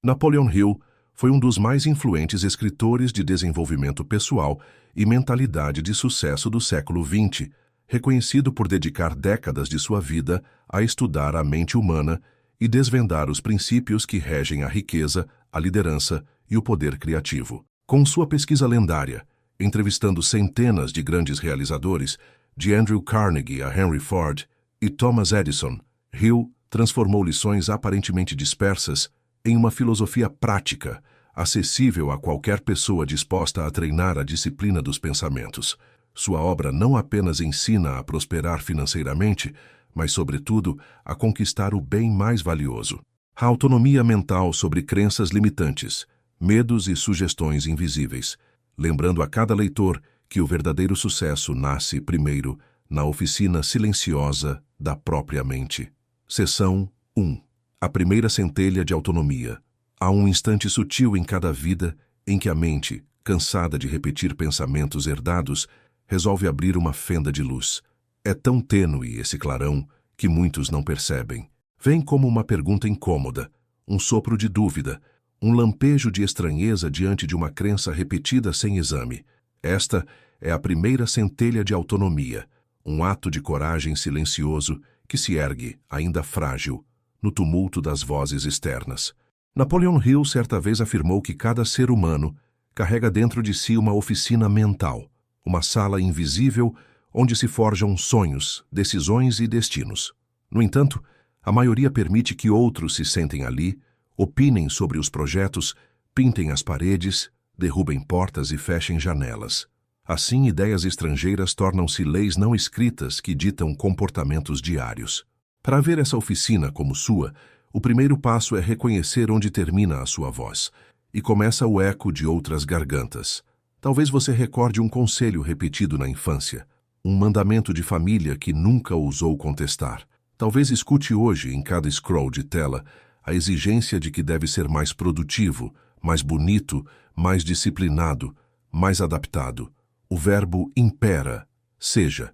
Napoleon Hill foi um dos mais influentes escritores de desenvolvimento pessoal e mentalidade de sucesso do século XX, reconhecido por dedicar décadas de sua vida a estudar a mente humana e desvendar os princípios que regem a riqueza, a liderança e o poder criativo. Com sua pesquisa lendária, entrevistando centenas de grandes realizadores, de Andrew Carnegie a Henry Ford e Thomas Edison, Hill transformou lições aparentemente dispersas em uma filosofia prática, acessível a qualquer pessoa disposta a treinar a disciplina dos pensamentos. Sua obra não apenas ensina a prosperar financeiramente, mas, sobretudo, a conquistar o bem mais valioso: a autonomia mental sobre crenças limitantes, medos e sugestões invisíveis, lembrando a cada leitor que o verdadeiro sucesso nasce, primeiro, na oficina silenciosa da própria mente. Seção 1. A primeira centelha de autonomia. Há um instante sutil em cada vida em que a mente, cansada de repetir pensamentos herdados, resolve abrir uma fenda de luz. É tão tênue esse clarão que muitos não percebem. Vem como uma pergunta incômoda, um sopro de dúvida, um lampejo de estranheza diante de uma crença repetida sem exame. Esta é a primeira centelha de autonomia, um ato de coragem silencioso que se ergue, ainda frágil, no tumulto das vozes externas. Napoleon Hill certa vez afirmou que cada ser humano carrega dentro de si uma oficina mental, uma sala invisível onde se forjam sonhos, decisões e destinos. No entanto, a maioria permite que outros se sentem ali, opinem sobre os projetos, pintem as paredes, derrubem portas e fechem janelas. Assim, ideias estrangeiras tornam-se leis não escritas que ditam comportamentos diários. Para ver essa oficina como sua, o primeiro passo é reconhecer onde termina a sua voz e começa o eco de outras gargantas. Talvez você recorde um conselho repetido na infância, um mandamento de família que nunca ousou contestar. Talvez escute hoje, em cada scroll de tela, a exigência de que deve ser mais produtivo, mais bonito, mais disciplinado, mais adaptado. O verbo impera, seja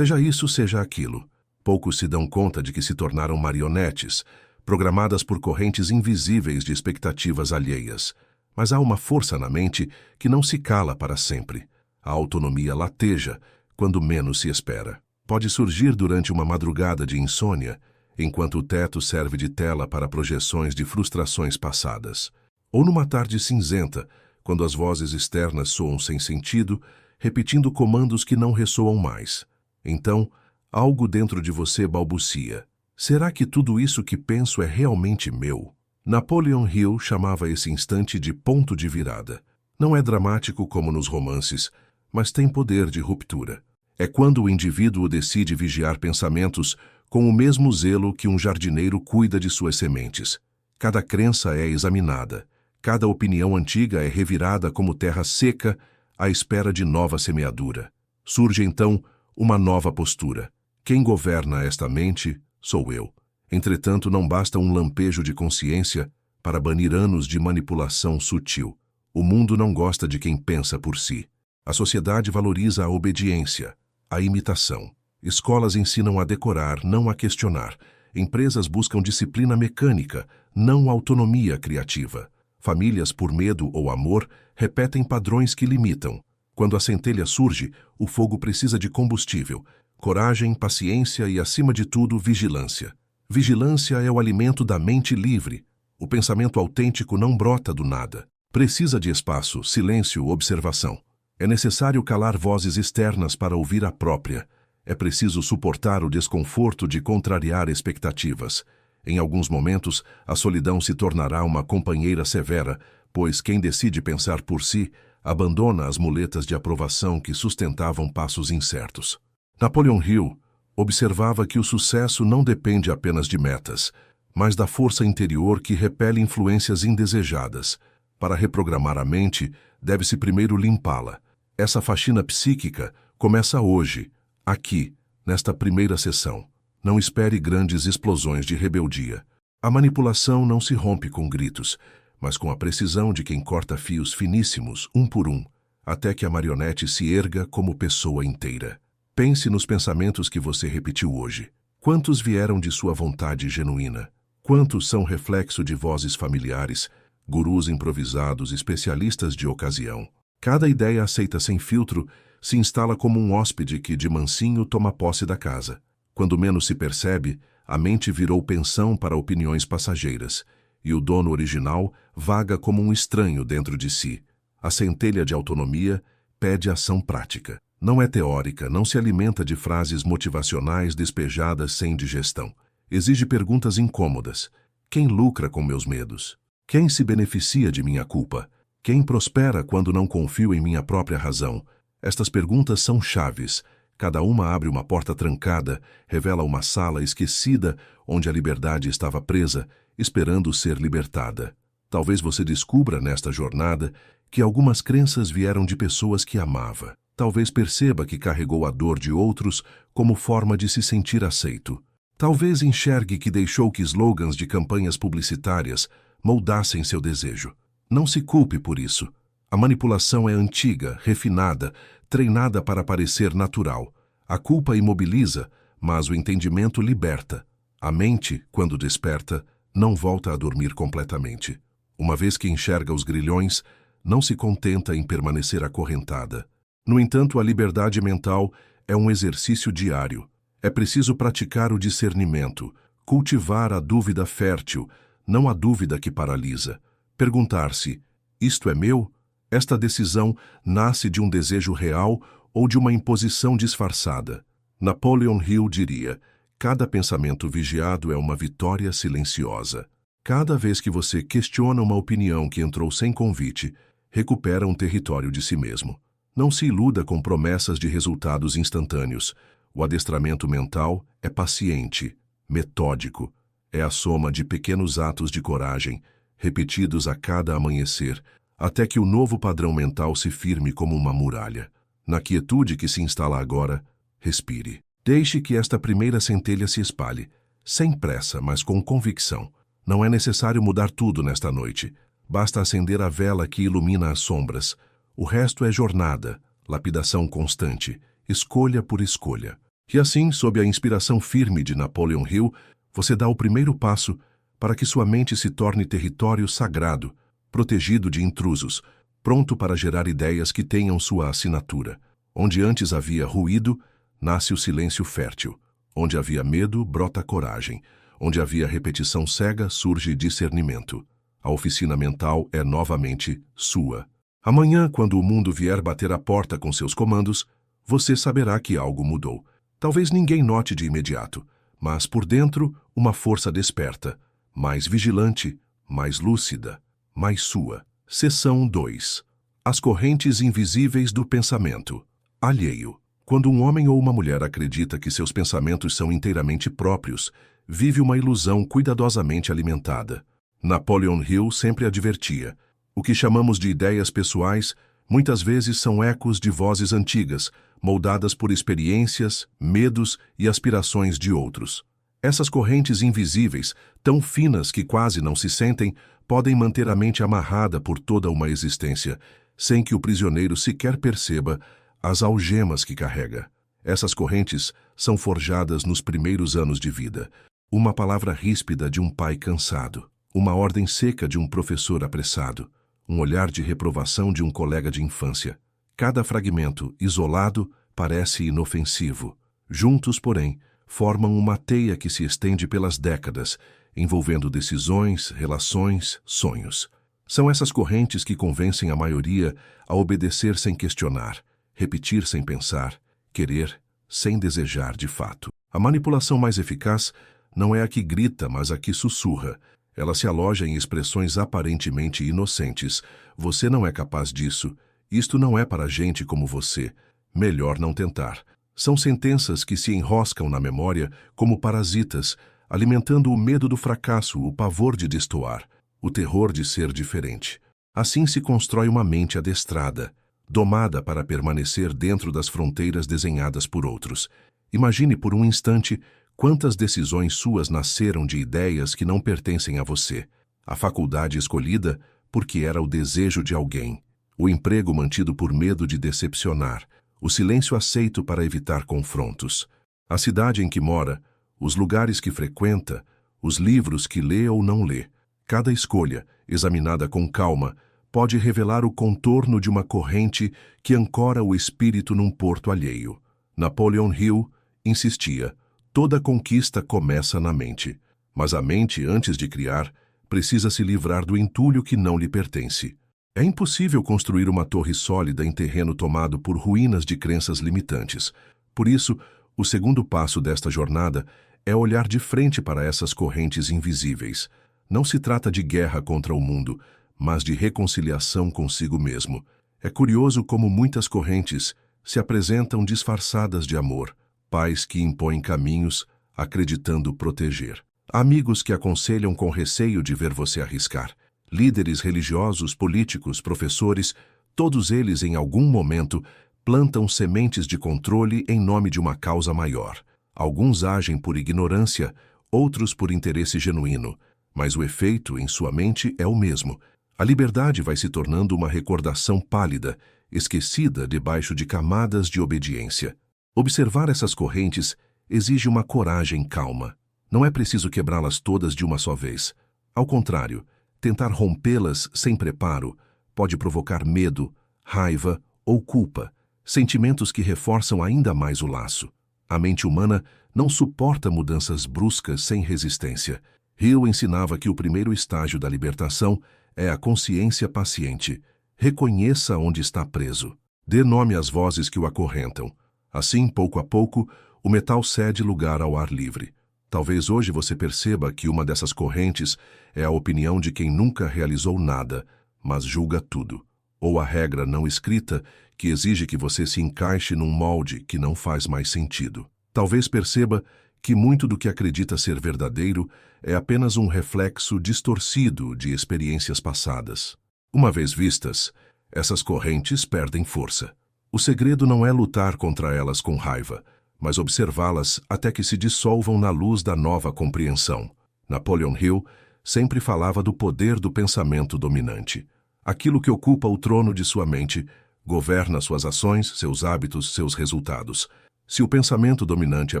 isso, seja aquilo. Poucos se dão conta de que se tornaram marionetes, programadas por correntes invisíveis de expectativas alheias. Mas há uma força na mente que não se cala para sempre. A autonomia lateja quando menos se espera. Pode surgir durante uma madrugada de insônia, enquanto o teto serve de tela para projeções de frustrações passadas. Ou numa tarde cinzenta, quando as vozes externas soam sem sentido, repetindo comandos que não ressoam mais. Então, algo dentro de você balbucia: será que tudo isso que penso é realmente meu? Napoleon Hill chamava esse instante de ponto de virada. Não é dramático como nos romances, mas tem poder de ruptura. É quando o indivíduo decide vigiar pensamentos com o mesmo zelo que um jardineiro cuida de suas sementes. Cada crença é examinada, cada opinião antiga é revirada como terra seca à espera de nova semeadura. Surge então uma nova postura. Quem governa esta mente sou eu. Entretanto, não basta um lampejo de consciência para banir anos de manipulação sutil. O mundo não gosta de quem pensa por si. A sociedade valoriza a obediência, a imitação. Escolas ensinam a decorar, não a questionar. Empresas buscam disciplina mecânica, não autonomia criativa. Famílias, por medo ou amor, repetem padrões que limitam. Quando a centelha surge, o fogo precisa de combustível, coragem, paciência e, acima de tudo, vigilância. Vigilância é o alimento da mente livre. O pensamento autêntico não brota do nada. Precisa de espaço, silêncio, observação. É necessário calar vozes externas para ouvir a própria. É preciso suportar o desconforto de contrariar expectativas. Em alguns momentos, a solidão se tornará uma companheira severa, pois quem decide pensar por si abandona as muletas de aprovação que sustentavam passos incertos. Napoleon Hill observava que o sucesso não depende apenas de metas, mas da força interior que repele influências indesejadas. Para reprogramar a mente, deve-se primeiro limpá-la. Essa faxina psíquica começa hoje, aqui, nesta primeira sessão. Não espere grandes explosões de rebeldia. A manipulação não se rompe com gritos, mas com a precisão de quem corta fios finíssimos, um por um, até que a marionete se erga como pessoa inteira. Pense nos pensamentos que você repetiu hoje. Quantos vieram de sua vontade genuína? Quantos são reflexo de vozes familiares, gurus improvisados, especialistas de ocasião. Cada ideia aceita sem filtro se instala como um hóspede que, de mansinho, toma posse da casa. Quando menos se percebe, a mente virou pensão para opiniões passageiras, e o dono original vaga como um estranho dentro de si. A centelha de autonomia pede ação prática. Não é teórica, não se alimenta de frases motivacionais despejadas sem digestão. Exige perguntas incômodas. Quem lucra com meus medos? Quem se beneficia de minha culpa? Quem prospera quando não confio em minha própria razão? Estas perguntas são chaves. Cada uma abre uma porta trancada, revela uma sala esquecida onde a liberdade estava presa, esperando ser libertada. Talvez você descubra nesta jornada que algumas crenças vieram de pessoas que amava. Talvez perceba que carregou a dor de outros como forma de se sentir aceito. Talvez enxergue que deixou que slogans de campanhas publicitárias moldassem seu desejo. Não se culpe por isso. A manipulação é antiga, refinada, treinada para parecer natural. A culpa imobiliza, mas o entendimento liberta. A mente, quando desperta, não volta a dormir completamente. Uma vez que enxerga os grilhões, não se contenta em permanecer acorrentada. No entanto, a liberdade mental é um exercício diário. É preciso praticar o discernimento, cultivar a dúvida fértil, não a dúvida que paralisa. Perguntar-se: isto é meu? Esta decisão nasce de um desejo real ou de uma imposição disfarçada? Napoleon Hill diria: cada pensamento vigiado é uma vitória silenciosa. Cada vez que você questiona uma opinião que entrou sem convite, recupera um território de si mesmo. Não se iluda com promessas de resultados instantâneos. O adestramento mental é paciente, metódico. É a soma de pequenos atos de coragem, repetidos a cada amanhecer, até que o novo padrão mental se firme como uma muralha. Na quietude que se instala agora, respire. Deixe que esta primeira centelha se espalhe, sem pressa, mas com convicção. Não é necessário mudar tudo nesta noite. Basta acender a vela que ilumina as sombras. O resto é jornada, lapidação constante, escolha por escolha. E assim, sob a inspiração firme de Napoleon Hill, você dá o primeiro passo para que sua mente se torne território sagrado, protegido de intrusos, pronto para gerar ideias que tenham sua assinatura. Onde antes havia ruído, nasce o silêncio fértil. Onde havia medo, brota coragem. Onde havia repetição cega, surge discernimento. A oficina mental é novamente sua. Amanhã, quando o mundo vier bater a porta com seus comandos, você saberá que algo mudou. Talvez ninguém note de imediato, mas por dentro uma força desperta, mais vigilante, mais lúcida, mais sua. Seção 2. As correntes invisíveis do pensamento. Alheio. Quando um homem ou uma mulher acredita que seus pensamentos são inteiramente próprios, vive uma ilusão cuidadosamente alimentada. Napoleon Hill sempre advertia: o que chamamos de ideias pessoais muitas vezes são ecos de vozes antigas, moldadas por experiências, medos e aspirações de outros. Essas correntes invisíveis, tão finas que quase não se sentem, podem manter a mente amarrada por toda uma existência, sem que o prisioneiro sequer perceba as algemas que carrega. Essas correntes são forjadas nos primeiros anos de vida. Uma palavra ríspida de um pai cansado, uma ordem seca de um professor apressado, um olhar de reprovação de um colega de infância. Cada fragmento, isolado, parece inofensivo. Juntos, porém, formam uma teia que se estende pelas décadas, envolvendo decisões, relações, sonhos. São essas correntes que convencem a maioria a obedecer sem questionar, repetir sem pensar, querer sem desejar de fato. A manipulação mais eficaz não é a que grita, mas a que sussurra. Ela se aloja em expressões aparentemente inocentes. Você não é capaz disso. Isto não é para gente como você. Melhor não tentar. São sentenças que se enroscam na memória como parasitas, alimentando o medo do fracasso, o pavor de destoar, o terror de ser diferente. Assim se constrói uma mente adestrada, domada para permanecer dentro das fronteiras desenhadas por outros. Imagine por um instante quantas decisões suas nasceram de ideias que não pertencem a você. A faculdade escolhida porque era o desejo de alguém. O emprego mantido por medo de decepcionar. O silêncio aceito para evitar confrontos. A cidade em que mora, os lugares que frequenta, os livros que lê ou não lê. Cada escolha, examinada com calma, pode revelar o contorno de uma corrente que ancora o espírito num porto alheio. Napoleon Hill insistia: toda conquista começa na mente, mas a mente, antes de criar, precisa se livrar do entulho que não lhe pertence. É impossível construir uma torre sólida em terreno tomado por ruínas de crenças limitantes. Por isso, o segundo passo desta jornada é olhar de frente para essas correntes invisíveis. Não se trata de guerra contra o mundo, mas de reconciliação consigo mesmo. É curioso como muitas correntes se apresentam disfarçadas de amor, pais que impõem caminhos, acreditando proteger. Amigos que aconselham com receio de ver você arriscar. Líderes religiosos, políticos, professores, todos eles em algum momento plantam sementes de controle em nome de uma causa maior. Alguns agem por ignorância, outros por interesse genuíno, mas o efeito em sua mente é o mesmo. A liberdade vai se tornando uma recordação pálida, esquecida debaixo de camadas de obediência. Observar essas correntes exige uma coragem calma. Não é preciso quebrá-las todas de uma só vez. Ao contrário, tentar rompê-las sem preparo pode provocar medo, raiva ou culpa, sentimentos que reforçam ainda mais o laço. A mente humana não suporta mudanças bruscas sem resistência. Hill ensinava que o primeiro estágio da libertação é a consciência paciente. Reconheça onde está preso. Dê nome às vozes que o acorrentam. Assim, pouco a pouco, o metal cede lugar ao ar livre. Talvez hoje você perceba que uma dessas correntes é a opinião de quem nunca realizou nada, mas julga tudo. Ou a regra não escrita que exige que você se encaixe num molde que não faz mais sentido. Talvez perceba que muito do que acredita ser verdadeiro é apenas um reflexo distorcido de experiências passadas. Uma vez vistas, essas correntes perdem força. O segredo não é lutar contra elas com raiva, mas observá-las até que se dissolvam na luz da nova compreensão. Napoleon Hill sempre falava do poder do pensamento dominante. Aquilo que ocupa o trono de sua mente governa suas ações, seus hábitos, seus resultados. Se o pensamento dominante é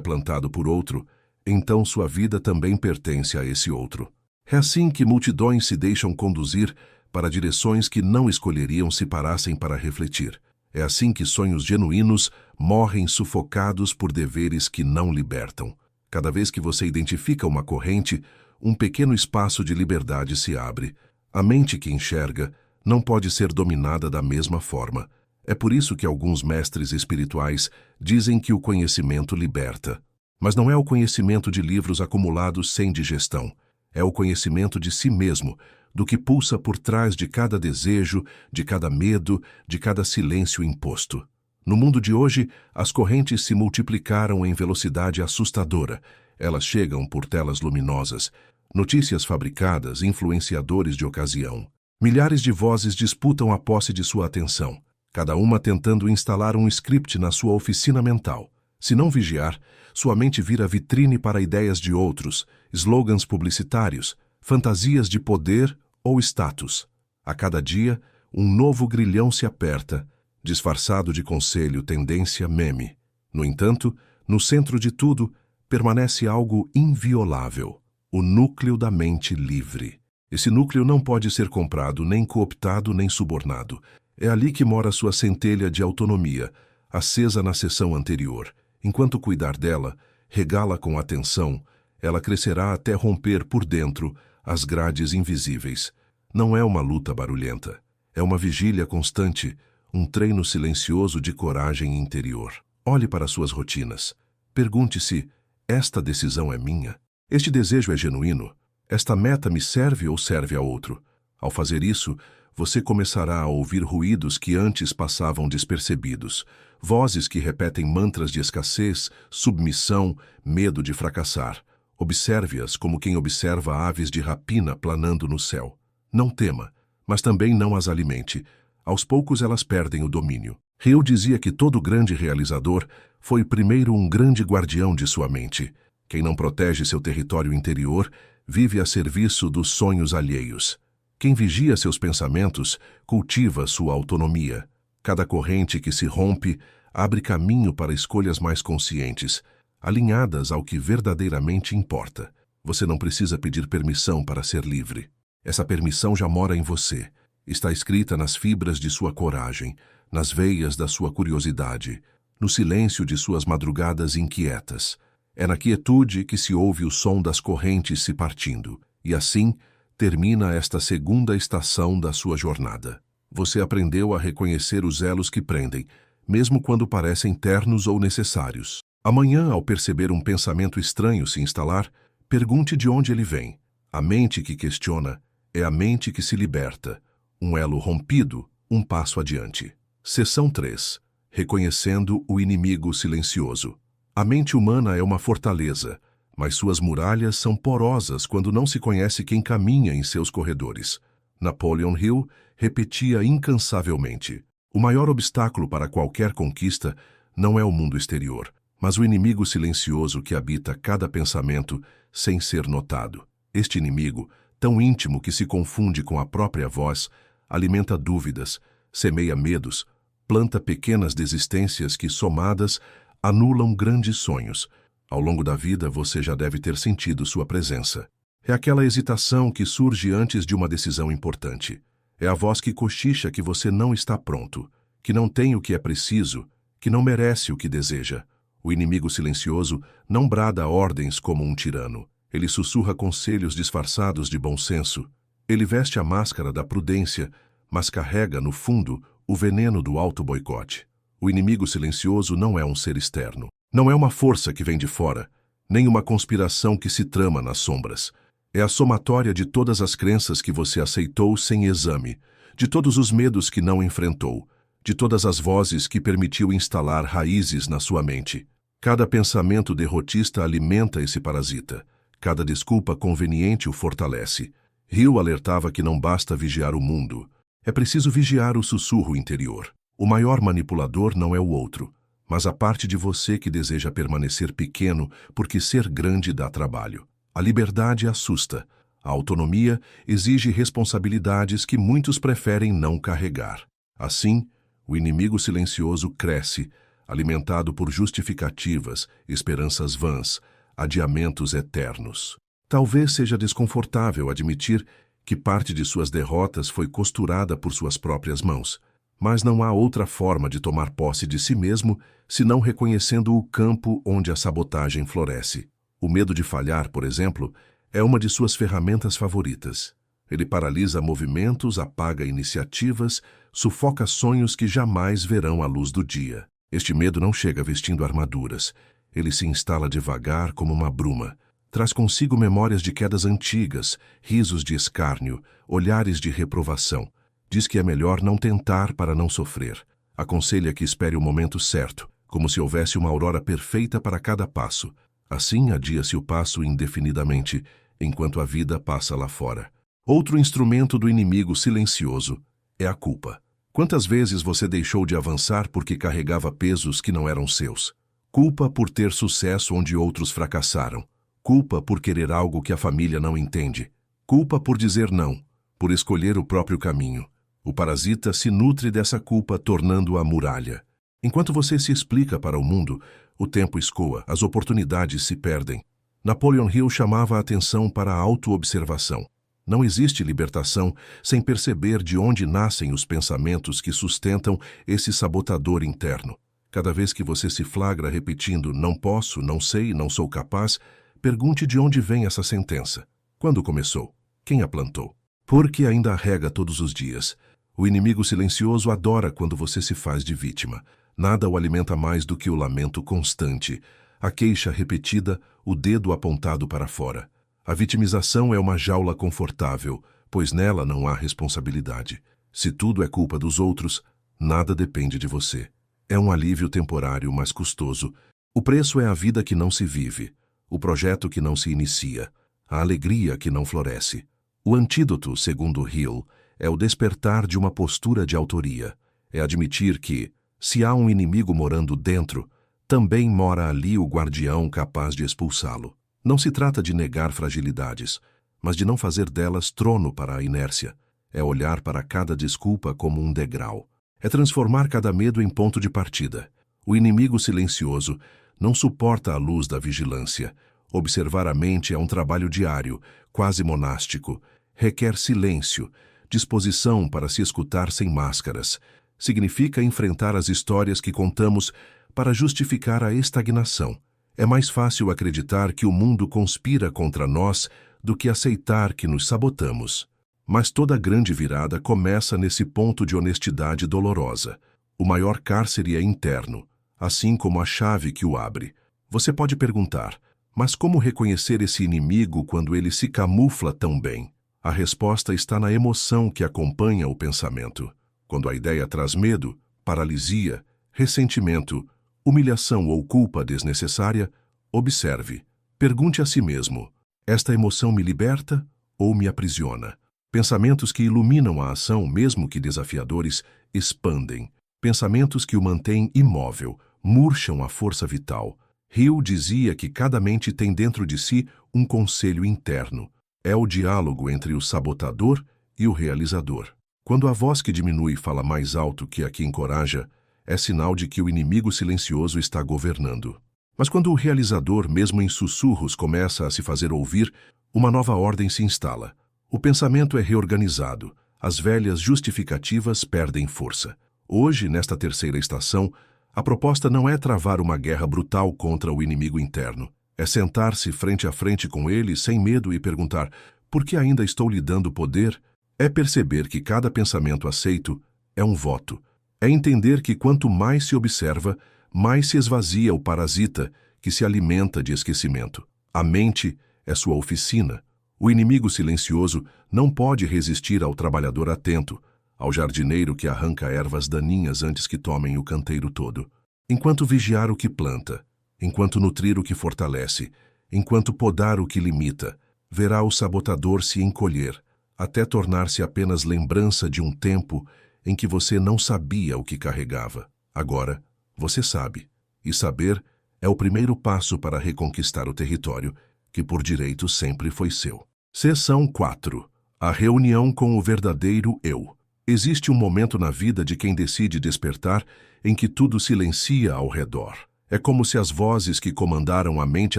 plantado por outro, então sua vida também pertence a esse outro. É assim que multidões se deixam conduzir para direções que não escolheriam se parassem para refletir. É assim que sonhos genuínos morrem sufocados por deveres que não libertam. Cada vez que você identifica uma corrente, um pequeno espaço de liberdade se abre. A mente que enxerga não pode ser dominada da mesma forma. É por isso que alguns mestres espirituais dizem que o conhecimento liberta. Mas não é o conhecimento de livros acumulados sem digestão. É o conhecimento de si mesmo, do que pulsa por trás de cada desejo, de cada medo, de cada silêncio imposto. No mundo de hoje, as correntes se multiplicaram em velocidade assustadora. Elas chegam por telas luminosas, notícias fabricadas, influenciadores de ocasião. Milhares de vozes disputam a posse de sua atenção, cada uma tentando instalar um script na sua oficina mental. Se não vigiar, sua mente vira vitrine para ideias de outros, slogans publicitários, fantasias de poder ou status. A cada dia, um novo grilhão se aperta, disfarçado de conselho, tendência, meme. No entanto, no centro de tudo, permanece algo inviolável: o núcleo da mente livre. Esse núcleo não pode ser comprado, nem cooptado, nem subornado. É ali que mora sua centelha de autonomia, acesa na sessão anterior. Enquanto cuidar dela, regá-la com atenção, ela crescerá até romper por dentro as grades invisíveis. Não é uma luta barulhenta. É uma vigília constante, um treino silencioso de coragem interior. Olhe para suas rotinas. Pergunte-se: esta decisão é minha? Este desejo é genuíno? Esta meta me serve ou serve a outro? Ao fazer isso, você começará a ouvir ruídos que antes passavam despercebidos, vozes que repetem mantras de escassez, submissão, medo de fracassar. Observe-as como quem observa aves de rapina planando no céu. Não tema, mas também não as alimente. Aos poucos elas perdem o domínio. Hill dizia que todo grande realizador foi primeiro um grande guardião de sua mente. Quem não protege seu território interior vive a serviço dos sonhos alheios. Quem vigia seus pensamentos cultiva sua autonomia. Cada corrente que se rompe abre caminho para escolhas mais conscientes, alinhadas ao que verdadeiramente importa. Você não precisa pedir permissão para ser livre. Essa permissão já mora em você. Está escrita nas fibras de sua coragem, nas veias da sua curiosidade, no silêncio de suas madrugadas inquietas. É na quietude que se ouve o som das correntes se partindo. E assim, termina esta segunda estação da sua jornada. Você aprendeu a reconhecer os elos que prendem, mesmo quando parecem ternos ou necessários. Amanhã, ao perceber um pensamento estranho se instalar, pergunte de onde ele vem. A mente que questiona é a mente que se liberta. Um elo rompido, um passo adiante. Seção 3. Reconhecendo o inimigo silencioso. A mente humana é uma fortaleza, mas suas muralhas são porosas quando não se conhece quem caminha em seus corredores. Napoleon Hill repetia incansavelmente: o maior obstáculo para qualquer conquista não é o mundo exterior, mas o inimigo silencioso que habita cada pensamento sem ser notado. Este inimigo, tão íntimo que se confunde com a própria voz, alimenta dúvidas, semeia medos, planta pequenas desistências que, somadas, anulam grandes sonhos. Ao longo da vida, você já deve ter sentido sua presença. É aquela hesitação que surge antes de uma decisão importante. É a voz que cochicha que você não está pronto, que não tem o que é preciso, que não merece o que deseja. O inimigo silencioso não brada ordens como um tirano. Ele sussurra conselhos disfarçados de bom senso. Ele veste a máscara da prudência, mas carrega, no fundo, o veneno do auto-boicote. O inimigo silencioso não é um ser externo. Não é uma força que vem de fora, nem uma conspiração que se trama nas sombras. É a somatória de todas as crenças que você aceitou sem exame, de todos os medos que não enfrentou, de todas as vozes que permitiu instalar raízes na sua mente. Cada pensamento derrotista alimenta esse parasita. Cada desculpa conveniente o fortalece. Hill alertava que não basta vigiar o mundo. É preciso vigiar o sussurro interior. O maior manipulador não é o outro, mas a parte de você que deseja permanecer pequeno porque ser grande dá trabalho. A liberdade assusta. A autonomia exige responsabilidades que muitos preferem não carregar. Assim, o inimigo silencioso cresce, alimentado por justificativas, esperanças vãs, adiamentos eternos. Talvez seja desconfortável admitir que parte de suas derrotas foi costurada por suas próprias mãos, mas não há outra forma de tomar posse de si mesmo senão reconhecendo o campo onde a sabotagem floresce. O medo de falhar, por exemplo, é uma de suas ferramentas favoritas. Ele paralisa movimentos, apaga iniciativas, sufoca sonhos que jamais verão a luz do dia. Este medo não chega vestindo armaduras. Ele se instala devagar como uma bruma. Traz consigo memórias de quedas antigas, risos de escárnio, olhares de reprovação. Diz que é melhor não tentar para não sofrer. Aconselha que espere o momento certo, como se houvesse uma aurora perfeita para cada passo. Assim adia-se o passo indefinidamente, enquanto a vida passa lá fora. Outro instrumento do inimigo silencioso é a culpa. Quantas vezes você deixou de avançar porque carregava pesos que não eram seus? Culpa por ter sucesso onde outros fracassaram. Culpa por querer algo que a família não entende. Culpa por dizer não, por escolher o próprio caminho. O parasita se nutre dessa culpa, tornando-a muralha. Enquanto você se explica para o mundo, o tempo escoa, as oportunidades se perdem. Napoleon Hill chamava a atenção para a autoobservação. Não existe libertação sem perceber de onde nascem os pensamentos que sustentam esse sabotador interno. Cada vez que você se flagra repetindo "não posso, não sei, não sou capaz", pergunte de onde vem essa sentença. Quando começou? Quem a plantou? Porque ainda a rega todos os dias. O inimigo silencioso adora quando você se faz de vítima. Nada o alimenta mais do que o lamento constante, a queixa repetida, o dedo apontado para fora. A vitimização é uma jaula confortável, pois nela não há responsabilidade. Se tudo é culpa dos outros, nada depende de você. É um alívio temporário, mas custoso. O preço é a vida que não se vive, o projeto que não se inicia, a alegria que não floresce. O antídoto, segundo Hill, é o despertar de uma postura de autoria. É admitir que, se há um inimigo morando dentro, também mora ali o guardião capaz de expulsá-lo. Não se trata de negar fragilidades, mas de não fazer delas trono para a inércia. É olhar para cada desculpa como um degrau. É transformar cada medo em ponto de partida. O inimigo silencioso não suporta a luz da vigilância. Observar a mente é um trabalho diário, quase monástico. requer silêncio, disposição para se escutar sem máscaras. Significa enfrentar as histórias que contamos para justificar a estagnação. É mais fácil acreditar que o mundo conspira contra nós do que aceitar que nos sabotamos. Mas toda grande virada começa nesse ponto de honestidade dolorosa. O maior cárcere é interno, assim como a chave que o abre. Você pode perguntar, mas como reconhecer esse inimigo quando ele se camufla tão bem? A resposta está na emoção que acompanha o pensamento. Quando a ideia traz medo, paralisia, ressentimento, humilhação ou culpa desnecessária, observe. Pergunte a si mesmo, esta emoção me liberta ou me aprisiona? Pensamentos que iluminam a ação, mesmo que desafiadores, expandem. Pensamentos que o mantêm imóvel, murcham a força vital. Hill dizia que cada mente tem dentro de si um conselho interno. É o diálogo entre o sabotador e o realizador. Quando a voz que diminui fala mais alto que a que encoraja, é sinal de que o inimigo silencioso está governando. Mas quando o realizador, mesmo em sussurros, começa a se fazer ouvir, uma nova ordem se instala. O pensamento é reorganizado, as velhas justificativas perdem força. Hoje, nesta terceira estação, a proposta não é travar uma guerra brutal contra o inimigo interno. É sentar-se frente a frente com ele sem medo e perguntar: por que ainda estou lhe dando poder? É perceber que cada pensamento aceito é um voto. É entender que quanto mais se observa, mais se esvazia o parasita que se alimenta de esquecimento. A mente é sua oficina. O inimigo silencioso não pode resistir ao trabalhador atento, ao jardineiro que arranca ervas daninhas antes que tomem o canteiro todo. Enquanto vigiar o que planta, enquanto nutrir o que fortalece, enquanto podar o que limita, verá o sabotador se encolher, até tornar-se apenas lembrança de um tempo em que você não sabia o que carregava. Agora, você sabe, e saber é o primeiro passo para reconquistar o território que por direito sempre foi seu. Seção 4. A reunião com o verdadeiro eu. Existe um momento na vida de quem decide despertar em que tudo silencia ao redor. É como se as vozes que comandaram a mente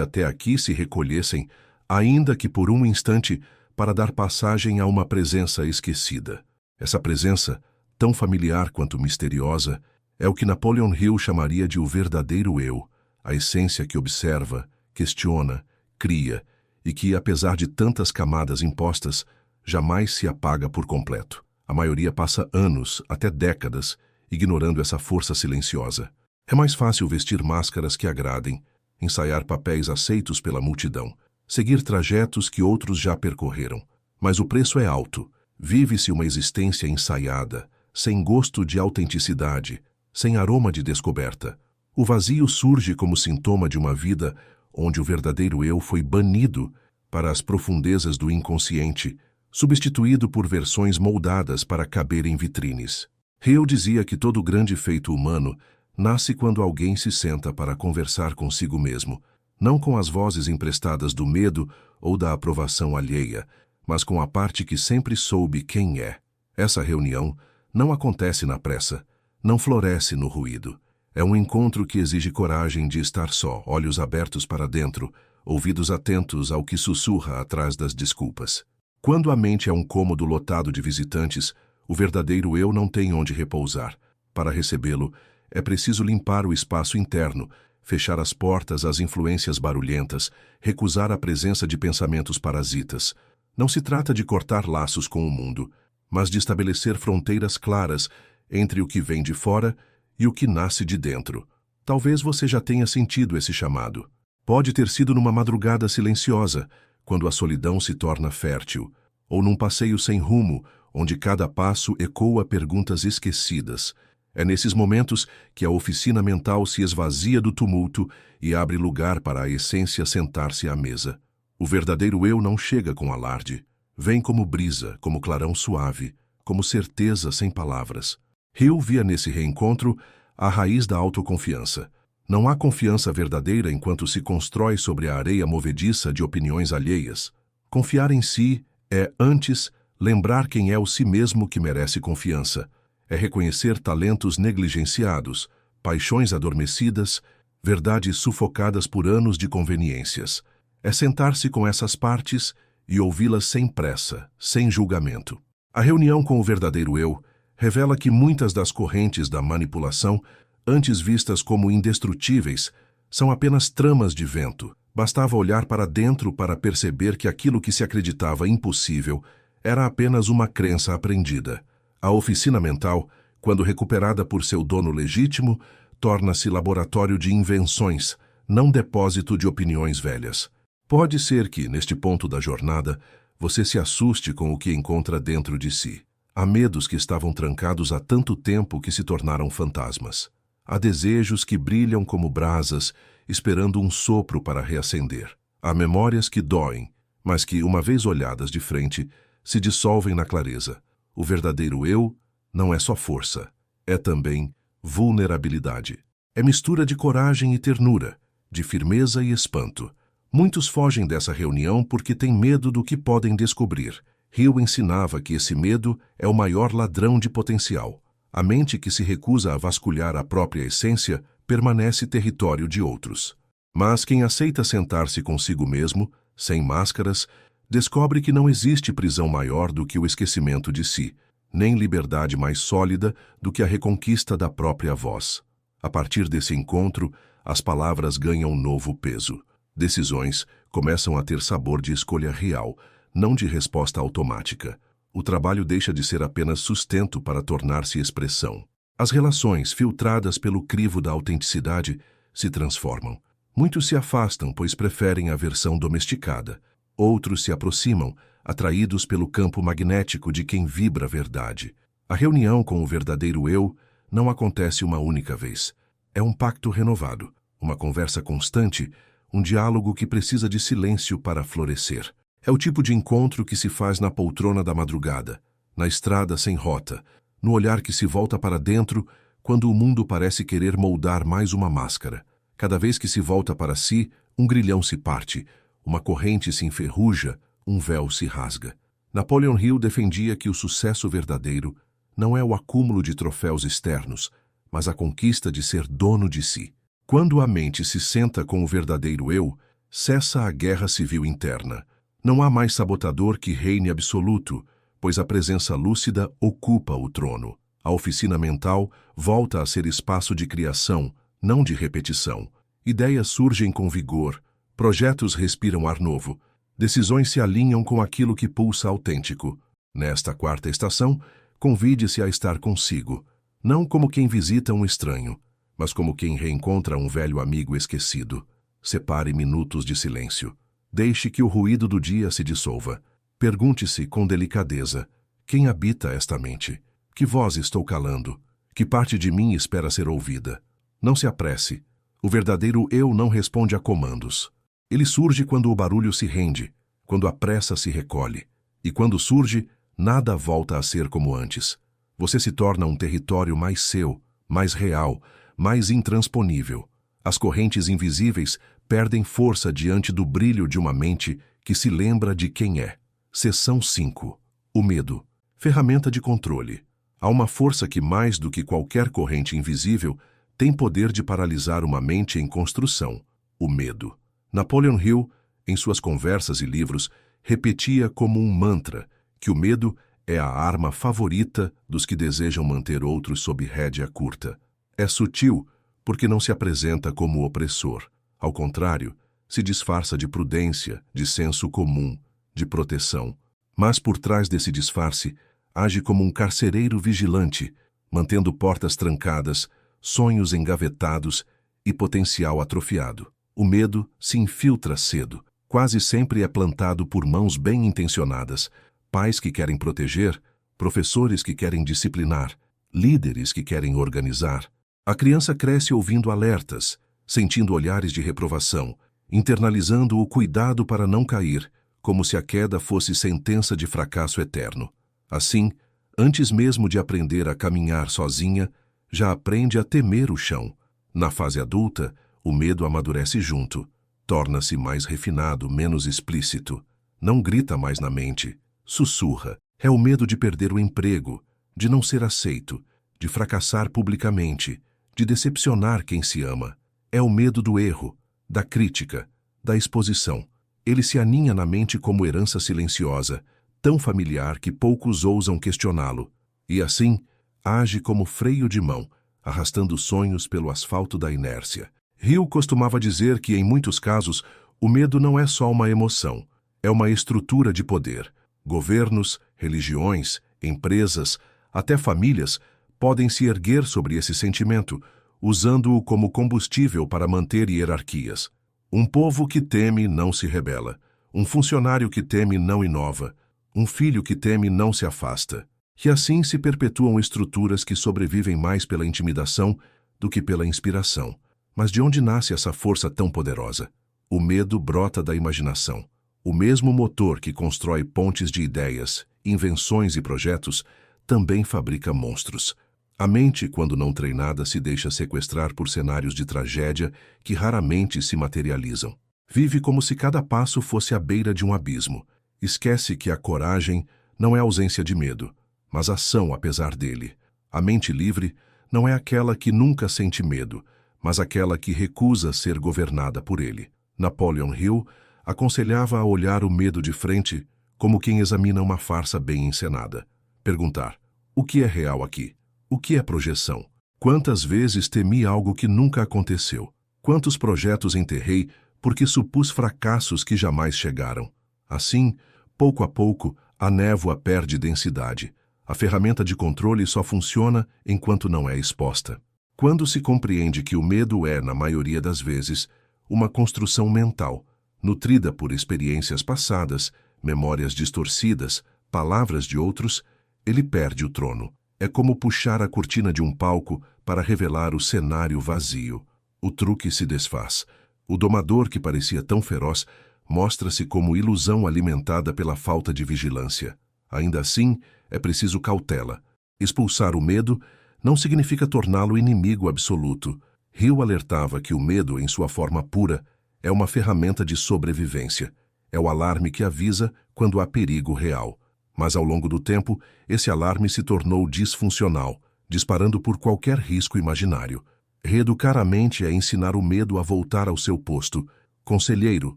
até aqui se recolhessem, ainda que por um instante, para dar passagem a uma presença esquecida. Essa presença, tão familiar quanto misteriosa, é o que Napoleon Hill chamaria de o verdadeiro eu, a essência que observa, questiona, cria e que, apesar de tantas camadas impostas, jamais se apaga por completo. A maioria passa anos, até décadas, ignorando essa força silenciosa. É mais fácil vestir máscaras que agradem, ensaiar papéis aceitos pela multidão, seguir trajetos que outros já percorreram. Mas o preço é alto. Vive-se uma existência ensaiada, sem gosto de autenticidade, sem aroma de descoberta. O vazio surge como sintoma de uma vida onde o verdadeiro eu foi banido para as profundezas do inconsciente, substituído por versões moldadas para caber em vitrines. Hill dizia que todo grande feito humano nasce quando alguém se senta para conversar consigo mesmo, não com as vozes emprestadas do medo ou da aprovação alheia, mas com a parte que sempre soube quem é. Essa reunião não acontece na pressa, não floresce no ruído. É um encontro que exige coragem de estar só, olhos abertos para dentro, ouvidos atentos ao que sussurra atrás das desculpas. Quando a mente é um cômodo lotado de visitantes, o verdadeiro eu não tem onde repousar. Para recebê-lo, é preciso limpar o espaço interno, fechar as portas às influências barulhentas, recusar a presença de pensamentos parasitas. Não se trata de cortar laços com o mundo, mas de estabelecer fronteiras claras entre o que vem de fora e o que nasce de dentro. Talvez você já tenha sentido esse chamado. Pode ter sido numa madrugada silenciosa, quando a solidão se torna fértil, ou num passeio sem rumo, onde cada passo ecoa perguntas esquecidas. É nesses momentos que a oficina mental se esvazia do tumulto e abre lugar para a essência sentar-se à mesa. O verdadeiro eu não chega com alarde. Vem como brisa, como clarão suave, como certeza sem palavras. Hill via nesse reencontro a raiz da autoconfiança. Não há confiança verdadeira enquanto se constrói sobre a areia movediça de opiniões alheias. Confiar em si é, antes, lembrar quem é o si mesmo que merece confiança. É reconhecer talentos negligenciados, paixões adormecidas, verdades sufocadas por anos de conveniências. É sentar-se com essas partes e ouvi-las sem pressa, sem julgamento. A reunião com o verdadeiro eu revela que muitas das correntes da manipulação, antes vistas como indestrutíveis, são apenas tramas de vento. Bastava olhar para dentro para perceber que aquilo que se acreditava impossível era apenas uma crença aprendida. A oficina mental, quando recuperada por seu dono legítimo, torna-se laboratório de invenções, não depósito de opiniões velhas. Pode ser que, neste ponto da jornada, você se assuste com o que encontra dentro de si. Há medos que estavam trancados há tanto tempo que se tornaram fantasmas. Há desejos que brilham como brasas, esperando um sopro para reacender. Há memórias que doem, mas que, uma vez olhadas de frente, se dissolvem na clareza. O verdadeiro eu não é só força, é também vulnerabilidade. É mistura de coragem e ternura, de firmeza e espanto. Muitos fogem dessa reunião porque têm medo do que podem descobrir. Hill ensinava que esse medo é o maior ladrão de potencial. A mente que se recusa a vasculhar a própria essência permanece território de outros. Mas quem aceita sentar-se consigo mesmo, sem máscaras, descobre que não existe prisão maior do que o esquecimento de si, nem liberdade mais sólida do que a reconquista da própria voz. A partir desse encontro, as palavras ganham um novo peso. Decisões começam a ter sabor de escolha real, não de resposta automática. O trabalho deixa de ser apenas sustento para tornar-se expressão. As relações, filtradas pelo crivo da autenticidade, se transformam. Muitos se afastam, pois preferem a versão domesticada. Outros se aproximam, atraídos pelo campo magnético de quem vibra a verdade. A reunião com o verdadeiro eu não acontece uma única vez. É um pacto renovado, uma conversa constante, um diálogo que precisa de silêncio para florescer. É o tipo de encontro que se faz na poltrona da madrugada, na estrada sem rota, no olhar que se volta para dentro quando o mundo parece querer moldar mais uma máscara. Cada vez que se volta para si, um grilhão se parte, uma corrente se enferruja, um véu se rasga. Napoleon Hill defendia que o sucesso verdadeiro não é o acúmulo de troféus externos, mas a conquista de ser dono de si. Quando a mente se senta com o verdadeiro eu, cessa a guerra civil interna. Não há mais sabotador que reine absoluto, pois a presença lúcida ocupa o trono. A oficina mental volta a ser espaço de criação, não de repetição. Ideias surgem com vigor, projetos respiram ar novo, decisões se alinham com aquilo que pulsa autêntico. Nesta quarta estação, convide-se a estar consigo, não como quem visita um estranho, mas como quem reencontra um velho amigo esquecido. Separe minutos de silêncio. Deixe que o ruído do dia se dissolva. Pergunte-se com delicadeza: quem habita esta mente? Que voz estou calando? Que parte de mim espera ser ouvida? Não se apresse. O verdadeiro eu não responde a comandos. Ele surge quando o barulho se rende, quando a pressa se recolhe. E quando surge, nada volta a ser como antes. Você se torna um território mais seu, mais real, mais intransponível. As correntes invisíveis perdem força diante do brilho de uma mente que se lembra de quem é. Seção 5. O medo. Ferramenta de controle. Há uma força que, mais do que qualquer corrente invisível, tem poder de paralisar uma mente em construção: o medo. Napoleon Hill, em suas conversas e livros, repetia como um mantra que o medo é a arma favorita dos que desejam manter outros sob rédea curta. É sutil, porque não se apresenta como opressor. Ao contrário, se disfarça de prudência, de senso comum, de proteção. Mas por trás desse disfarce, age como um carcereiro vigilante, mantendo portas trancadas, sonhos engavetados e potencial atrofiado. O medo se infiltra cedo. Quase sempre é plantado por mãos bem-intencionadas, pais que querem proteger, professores que querem disciplinar, líderes que querem organizar. A criança cresce ouvindo alertas, sentindo olhares de reprovação, internalizando o cuidado para não cair, como se a queda fosse sentença de fracasso eterno. Assim, antes mesmo de aprender a caminhar sozinha, já aprende a temer o chão. Na fase adulta, o medo amadurece junto, torna-se mais refinado, menos explícito. Não grita mais na mente, sussurra. É o medo de perder o emprego, de não ser aceito, de fracassar publicamente, de decepcionar quem se ama. É o medo do erro, da crítica, da exposição. Ele se aninha na mente como herança silenciosa, tão familiar que poucos ousam questioná-lo, e assim age como freio de mão, arrastando sonhos pelo asfalto da inércia. Hill costumava dizer que, em muitos casos, o medo não é só uma emoção, é uma estrutura de poder. Governos, religiões, empresas, até famílias podem se erguer sobre esse sentimento, usando-o como combustível para manter hierarquias. Um povo que teme não se rebela. Um funcionário que teme não inova. Um filho que teme não se afasta. E assim se perpetuam estruturas que sobrevivem mais pela intimidação do que pela inspiração. Mas de onde nasce essa força tão poderosa? O medo brota da imaginação. O mesmo motor que constrói pontes de ideias, invenções e projetos, também fabrica monstros. A mente, quando não treinada, se deixa sequestrar por cenários de tragédia que raramente se materializam. Vive como se cada passo fosse à beira de um abismo. Esquece que a coragem não é ausência de medo, mas ação apesar dele. A mente livre não é aquela que nunca sente medo, mas aquela que recusa ser governada por ele. Napoleon Hill aconselhava a olhar o medo de frente como quem examina uma farsa bem encenada. Perguntar: o que é real aqui? O que é projeção? Quantas vezes temi algo que nunca aconteceu? Quantos projetos enterrei porque supus fracassos que jamais chegaram? Assim, pouco a pouco, a névoa perde densidade. A ferramenta de controle só funciona enquanto não é exposta. Quando se compreende que o medo é, na maioria das vezes, uma construção mental, nutrida por experiências passadas, memórias distorcidas, palavras de outros, ele perde o trono. É como puxar a cortina de um palco para revelar o cenário vazio. O truque se desfaz. O domador, que parecia tão feroz, mostra-se como ilusão alimentada pela falta de vigilância. Ainda assim, é preciso cautela. Expulsar o medo não significa torná-lo inimigo absoluto. Hill alertava que o medo, em sua forma pura, é uma ferramenta de sobrevivência. É o alarme que avisa quando há perigo real. Mas, ao longo do tempo, esse alarme se tornou disfuncional, disparando por qualquer risco imaginário. Reeducar a mente é ensinar o medo a voltar ao seu posto, conselheiro,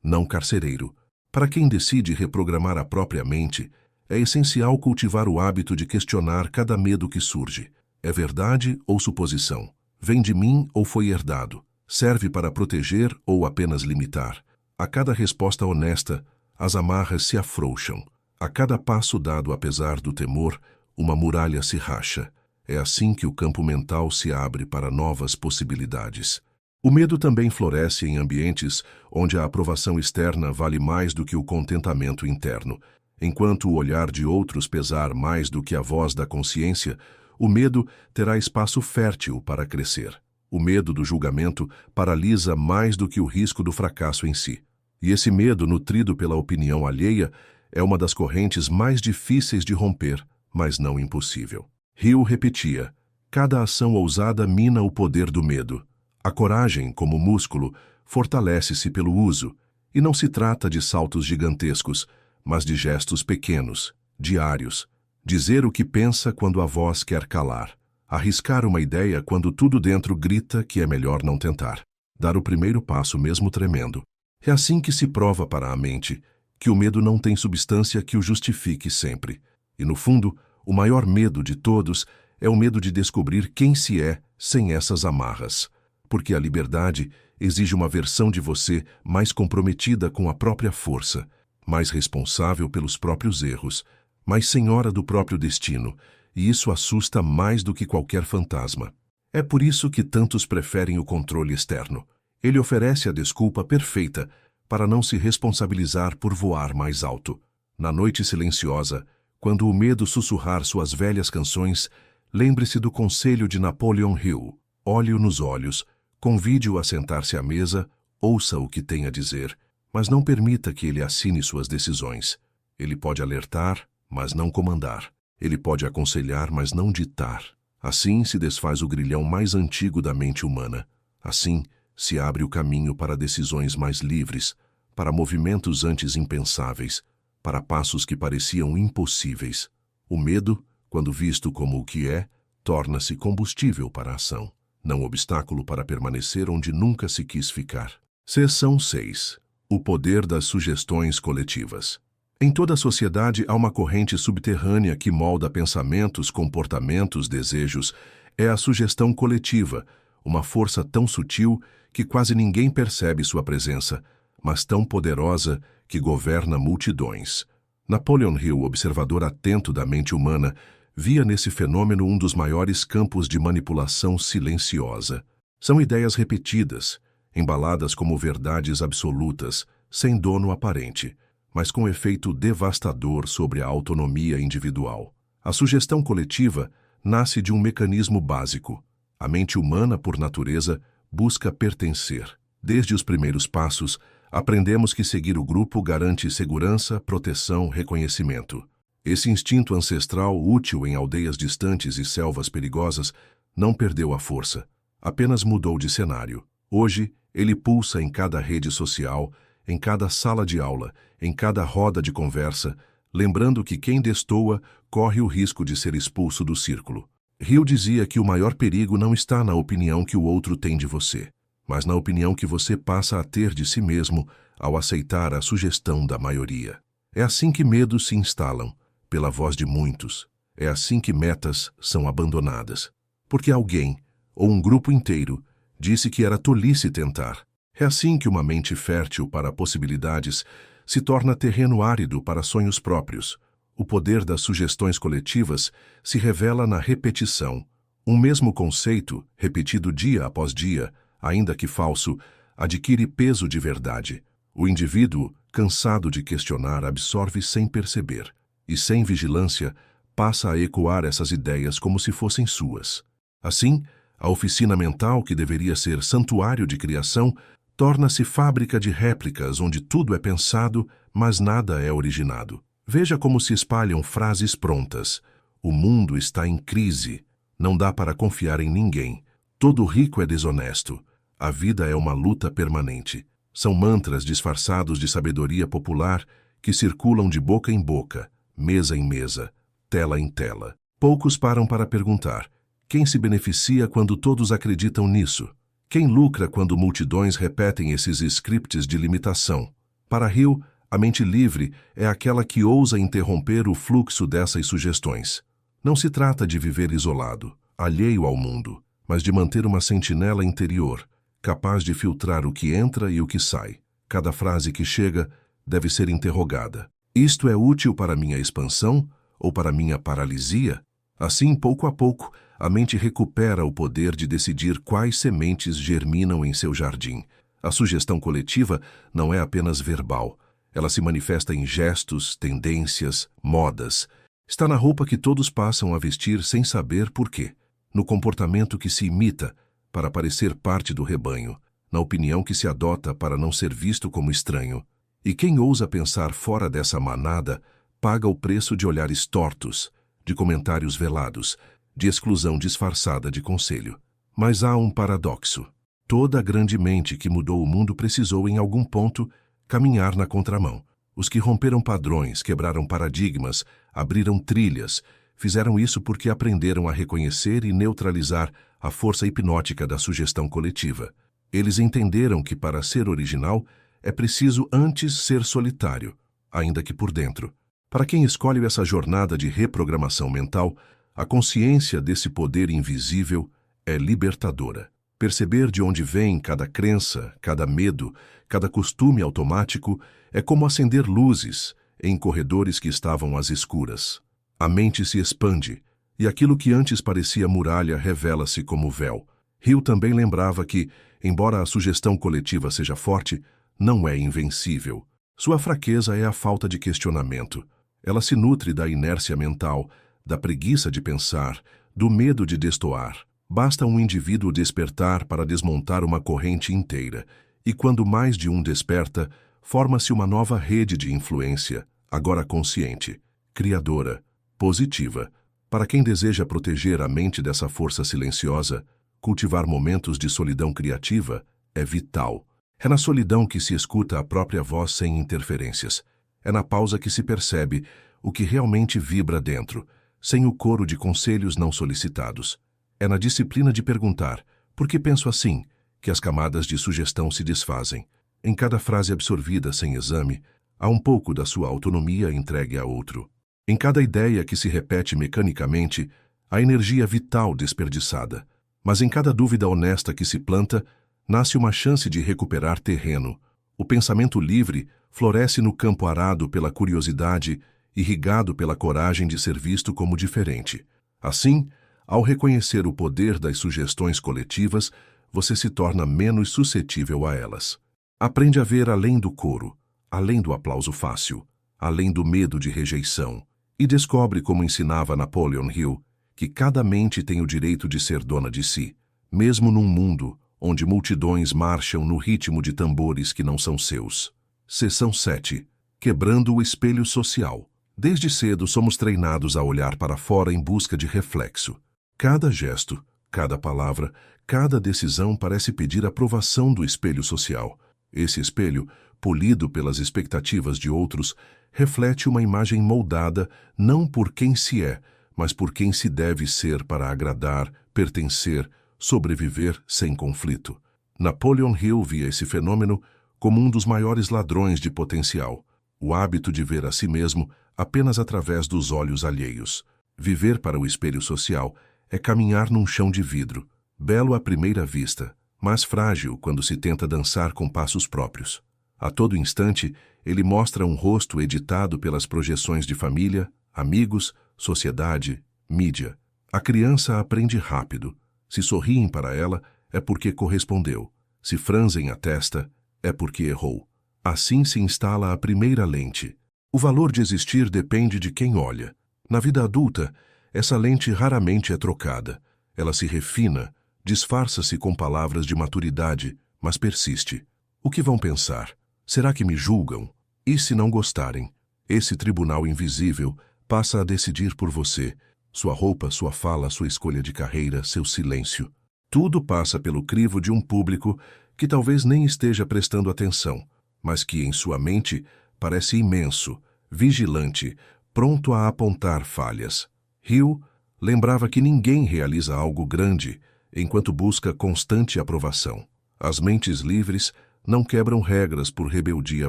não carcereiro. Para quem decide reprogramar a própria mente, é essencial cultivar o hábito de questionar cada medo que surge. É verdade ou suposição? Vem de mim ou foi herdado? Serve para proteger ou apenas limitar? A cada resposta honesta, as amarras se afrouxam. A cada passo dado apesar do temor, uma muralha se racha. É assim que o campo mental se abre para novas possibilidades. O medo também floresce em ambientes onde a aprovação externa vale mais do que o contentamento interno. Enquanto o olhar de outros pesar mais do que a voz da consciência, o medo terá espaço fértil para crescer. O medo do julgamento paralisa mais do que o risco do fracasso em si. E esse medo, nutrido pela opinião alheia, é uma das correntes mais difíceis de romper, mas não impossível. Hill repetia: cada ação ousada mina o poder do medo. A coragem, como músculo, fortalece-se pelo uso, e não se trata de saltos gigantescos, mas de gestos pequenos, diários. Dizer o que pensa quando a voz quer calar. Arriscar uma ideia quando tudo dentro grita que é melhor não tentar. Dar o primeiro passo mesmo tremendo. É assim que se prova para a mente que o medo não tem substância que o justifique sempre. E, no fundo, o maior medo de todos é o medo de descobrir quem se é sem essas amarras. Porque a liberdade exige uma versão de você mais comprometida com a própria força, mais responsável pelos próprios erros, mais senhora do próprio destino, e isso assusta mais do que qualquer fantasma. É por isso que tantos preferem o controle externo. Ele oferece a desculpa perfeita para não se responsabilizar por voar mais alto. Na noite silenciosa, quando o medo sussurrar suas velhas canções, lembre-se do conselho de Napoleon Hill. Olhe-o nos olhos, convide-o a sentar-se à mesa, ouça o que tem a dizer, mas não permita que ele assine suas decisões. Ele pode alertar, mas não comandar. Ele pode aconselhar, mas não ditar. Assim se desfaz o grilhão mais antigo da mente humana. Assim se abre o caminho para decisões mais livres, para movimentos antes impensáveis, para passos que pareciam impossíveis. O medo, quando visto como o que é, torna-se combustível para a ação, não obstáculo para permanecer onde nunca se quis ficar. Seção 6. O poder das sugestões coletivas. Em toda a sociedade há uma corrente subterrânea que molda pensamentos, comportamentos, desejos. É a sugestão coletiva, uma força tão sutil que quase ninguém percebe sua presença, mas tão poderosa que governa multidões. Napoleon Hill, observador atento da mente humana, via nesse fenômeno um dos maiores campos de manipulação silenciosa. São ideias repetidas, embaladas como verdades absolutas, sem dono aparente, mas com efeito devastador sobre a autonomia individual. A sugestão coletiva nasce de um mecanismo básico. A mente humana, por natureza, busca pertencer. Desde os primeiros passos, aprendemos que seguir o grupo garante segurança, proteção, reconhecimento. Esse instinto ancestral, útil em aldeias distantes e selvas perigosas, não perdeu a força, apenas mudou de cenário. Hoje, ele pulsa em cada rede social, em cada sala de aula, em cada roda de conversa, lembrando que quem destoa corre o risco de ser expulso do círculo. Hill dizia que o maior perigo não está na opinião que o outro tem de você, mas na opinião que você passa a ter de si mesmo ao aceitar a sugestão da maioria. É assim que medos se instalam, pela voz de muitos. É assim que metas são abandonadas. Porque alguém, ou um grupo inteiro, disse que era tolice tentar. É assim que uma mente fértil para possibilidades se torna terreno árido para sonhos próprios. O poder das sugestões coletivas se revela na repetição. Um mesmo conceito, repetido dia após dia, ainda que falso, adquire peso de verdade. O indivíduo, cansado de questionar, absorve sem perceber, e sem vigilância, passa a ecoar essas ideias como se fossem suas. Assim, a oficina mental, que deveria ser santuário de criação, torna-se fábrica de réplicas onde tudo é pensado, mas nada é originado. Veja como se espalham frases prontas. O mundo está em crise. Não dá para confiar em ninguém. Todo rico é desonesto. A vida é uma luta permanente. São mantras disfarçados de sabedoria popular que circulam de boca em boca, mesa em mesa, tela em tela. Poucos param para perguntar: quem se beneficia quando todos acreditam nisso? Quem lucra quando multidões repetem esses scripts de limitação? Para Hill, a mente livre é aquela que ousa interromper o fluxo dessas sugestões. Não se trata de viver isolado, alheio ao mundo, mas de manter uma sentinela interior, capaz de filtrar o que entra e o que sai. Cada frase que chega deve ser interrogada. Isto é útil para minha expansão ou para minha paralisia? Assim, pouco a pouco, a mente recupera o poder de decidir quais sementes germinam em seu jardim. A sugestão coletiva não é apenas verbal. Ela se manifesta em gestos, tendências, modas. Está na roupa que todos passam a vestir sem saber por quê. No comportamento que se imita para parecer parte do rebanho. Na opinião que se adota para não ser visto como estranho. E quem ousa pensar fora dessa manada paga o preço de olhares tortos, de comentários velados, de exclusão disfarçada de conselho. Mas há um paradoxo. Toda a grande mente que mudou o mundo precisou, em algum ponto, caminhar na contramão. Os que romperam padrões, quebraram paradigmas, abriram trilhas, fizeram isso porque aprenderam a reconhecer e neutralizar a força hipnótica da sugestão coletiva. Eles entenderam que, para ser original, é preciso antes ser solitário, ainda que por dentro. Para quem escolhe essa jornada de reprogramação mental, a consciência desse poder invisível é libertadora. Perceber de onde vem cada crença, cada medo, cada costume automático é como acender luzes em corredores que estavam às escuras. A mente se expande e aquilo que antes parecia muralha revela-se como véu. Hill também lembrava que, embora a sugestão coletiva seja forte, não é invencível. Sua fraqueza é a falta de questionamento. Ela se nutre da inércia mental, da preguiça de pensar, do medo de destoar. Basta um indivíduo despertar para desmontar uma corrente inteira, e quando mais de um desperta, forma-se uma nova rede de influência, agora consciente, criadora, positiva. Para quem deseja proteger a mente dessa força silenciosa, cultivar momentos de solidão criativa é vital. É na solidão que se escuta a própria voz sem interferências. É na pausa que se percebe o que realmente vibra dentro, sem o coro de conselhos não solicitados. É na disciplina de perguntar, por que penso assim, que as camadas de sugestão se desfazem. Em cada frase absorvida sem exame, há um pouco da sua autonomia entregue a outro. Em cada ideia que se repete mecanicamente, há energia vital desperdiçada. Mas em cada dúvida honesta que se planta, nasce uma chance de recuperar terreno. O pensamento livre floresce no campo arado pela curiosidade, irrigado pela coragem de ser visto como diferente. Assim, ao reconhecer o poder das sugestões coletivas, você se torna menos suscetível a elas. Aprende a ver além do coro, além do aplauso fácil, além do medo de rejeição, e descobre, como ensinava Napoleon Hill, que cada mente tem o direito de ser dona de si, mesmo num mundo onde multidões marcham no ritmo de tambores que não são seus. Seção 7. Quebrando o espelho social. Desde cedo somos treinados a olhar para fora em busca de reflexo. Cada gesto, cada palavra, cada decisão parece pedir aprovação do espelho social. Esse espelho, polido pelas expectativas de outros, reflete uma imagem moldada não por quem se é, mas por quem se deve ser para agradar, pertencer, sobreviver sem conflito. Napoleon Hill via esse fenômeno como um dos maiores ladrões de potencial, o hábito de ver a si mesmo apenas através dos olhos alheios. Viver para o espelho social é caminhar num chão de vidro, belo à primeira vista, mas frágil quando se tenta dançar com passos próprios. A todo instante, ele mostra um rosto editado pelas projeções de família, amigos, sociedade, mídia. A criança aprende rápido. Se sorriem para ela, é porque correspondeu. Se franzem a testa, é porque errou. Assim se instala a primeira lente. O valor de existir depende de quem olha. Na vida adulta, essa lente raramente é trocada. Ela se refina, disfarça-se com palavras de maturidade, mas persiste. O que vão pensar? Será que me julgam? E se não gostarem? Esse tribunal invisível passa a decidir por você. Sua roupa, sua fala, sua escolha de carreira, seu silêncio. Tudo passa pelo crivo de um público que talvez nem esteja prestando atenção, mas que em sua mente parece imenso, vigilante, pronto a apontar falhas. Hill lembrava que ninguém realiza algo grande enquanto busca constante aprovação. As mentes livres não quebram regras por rebeldia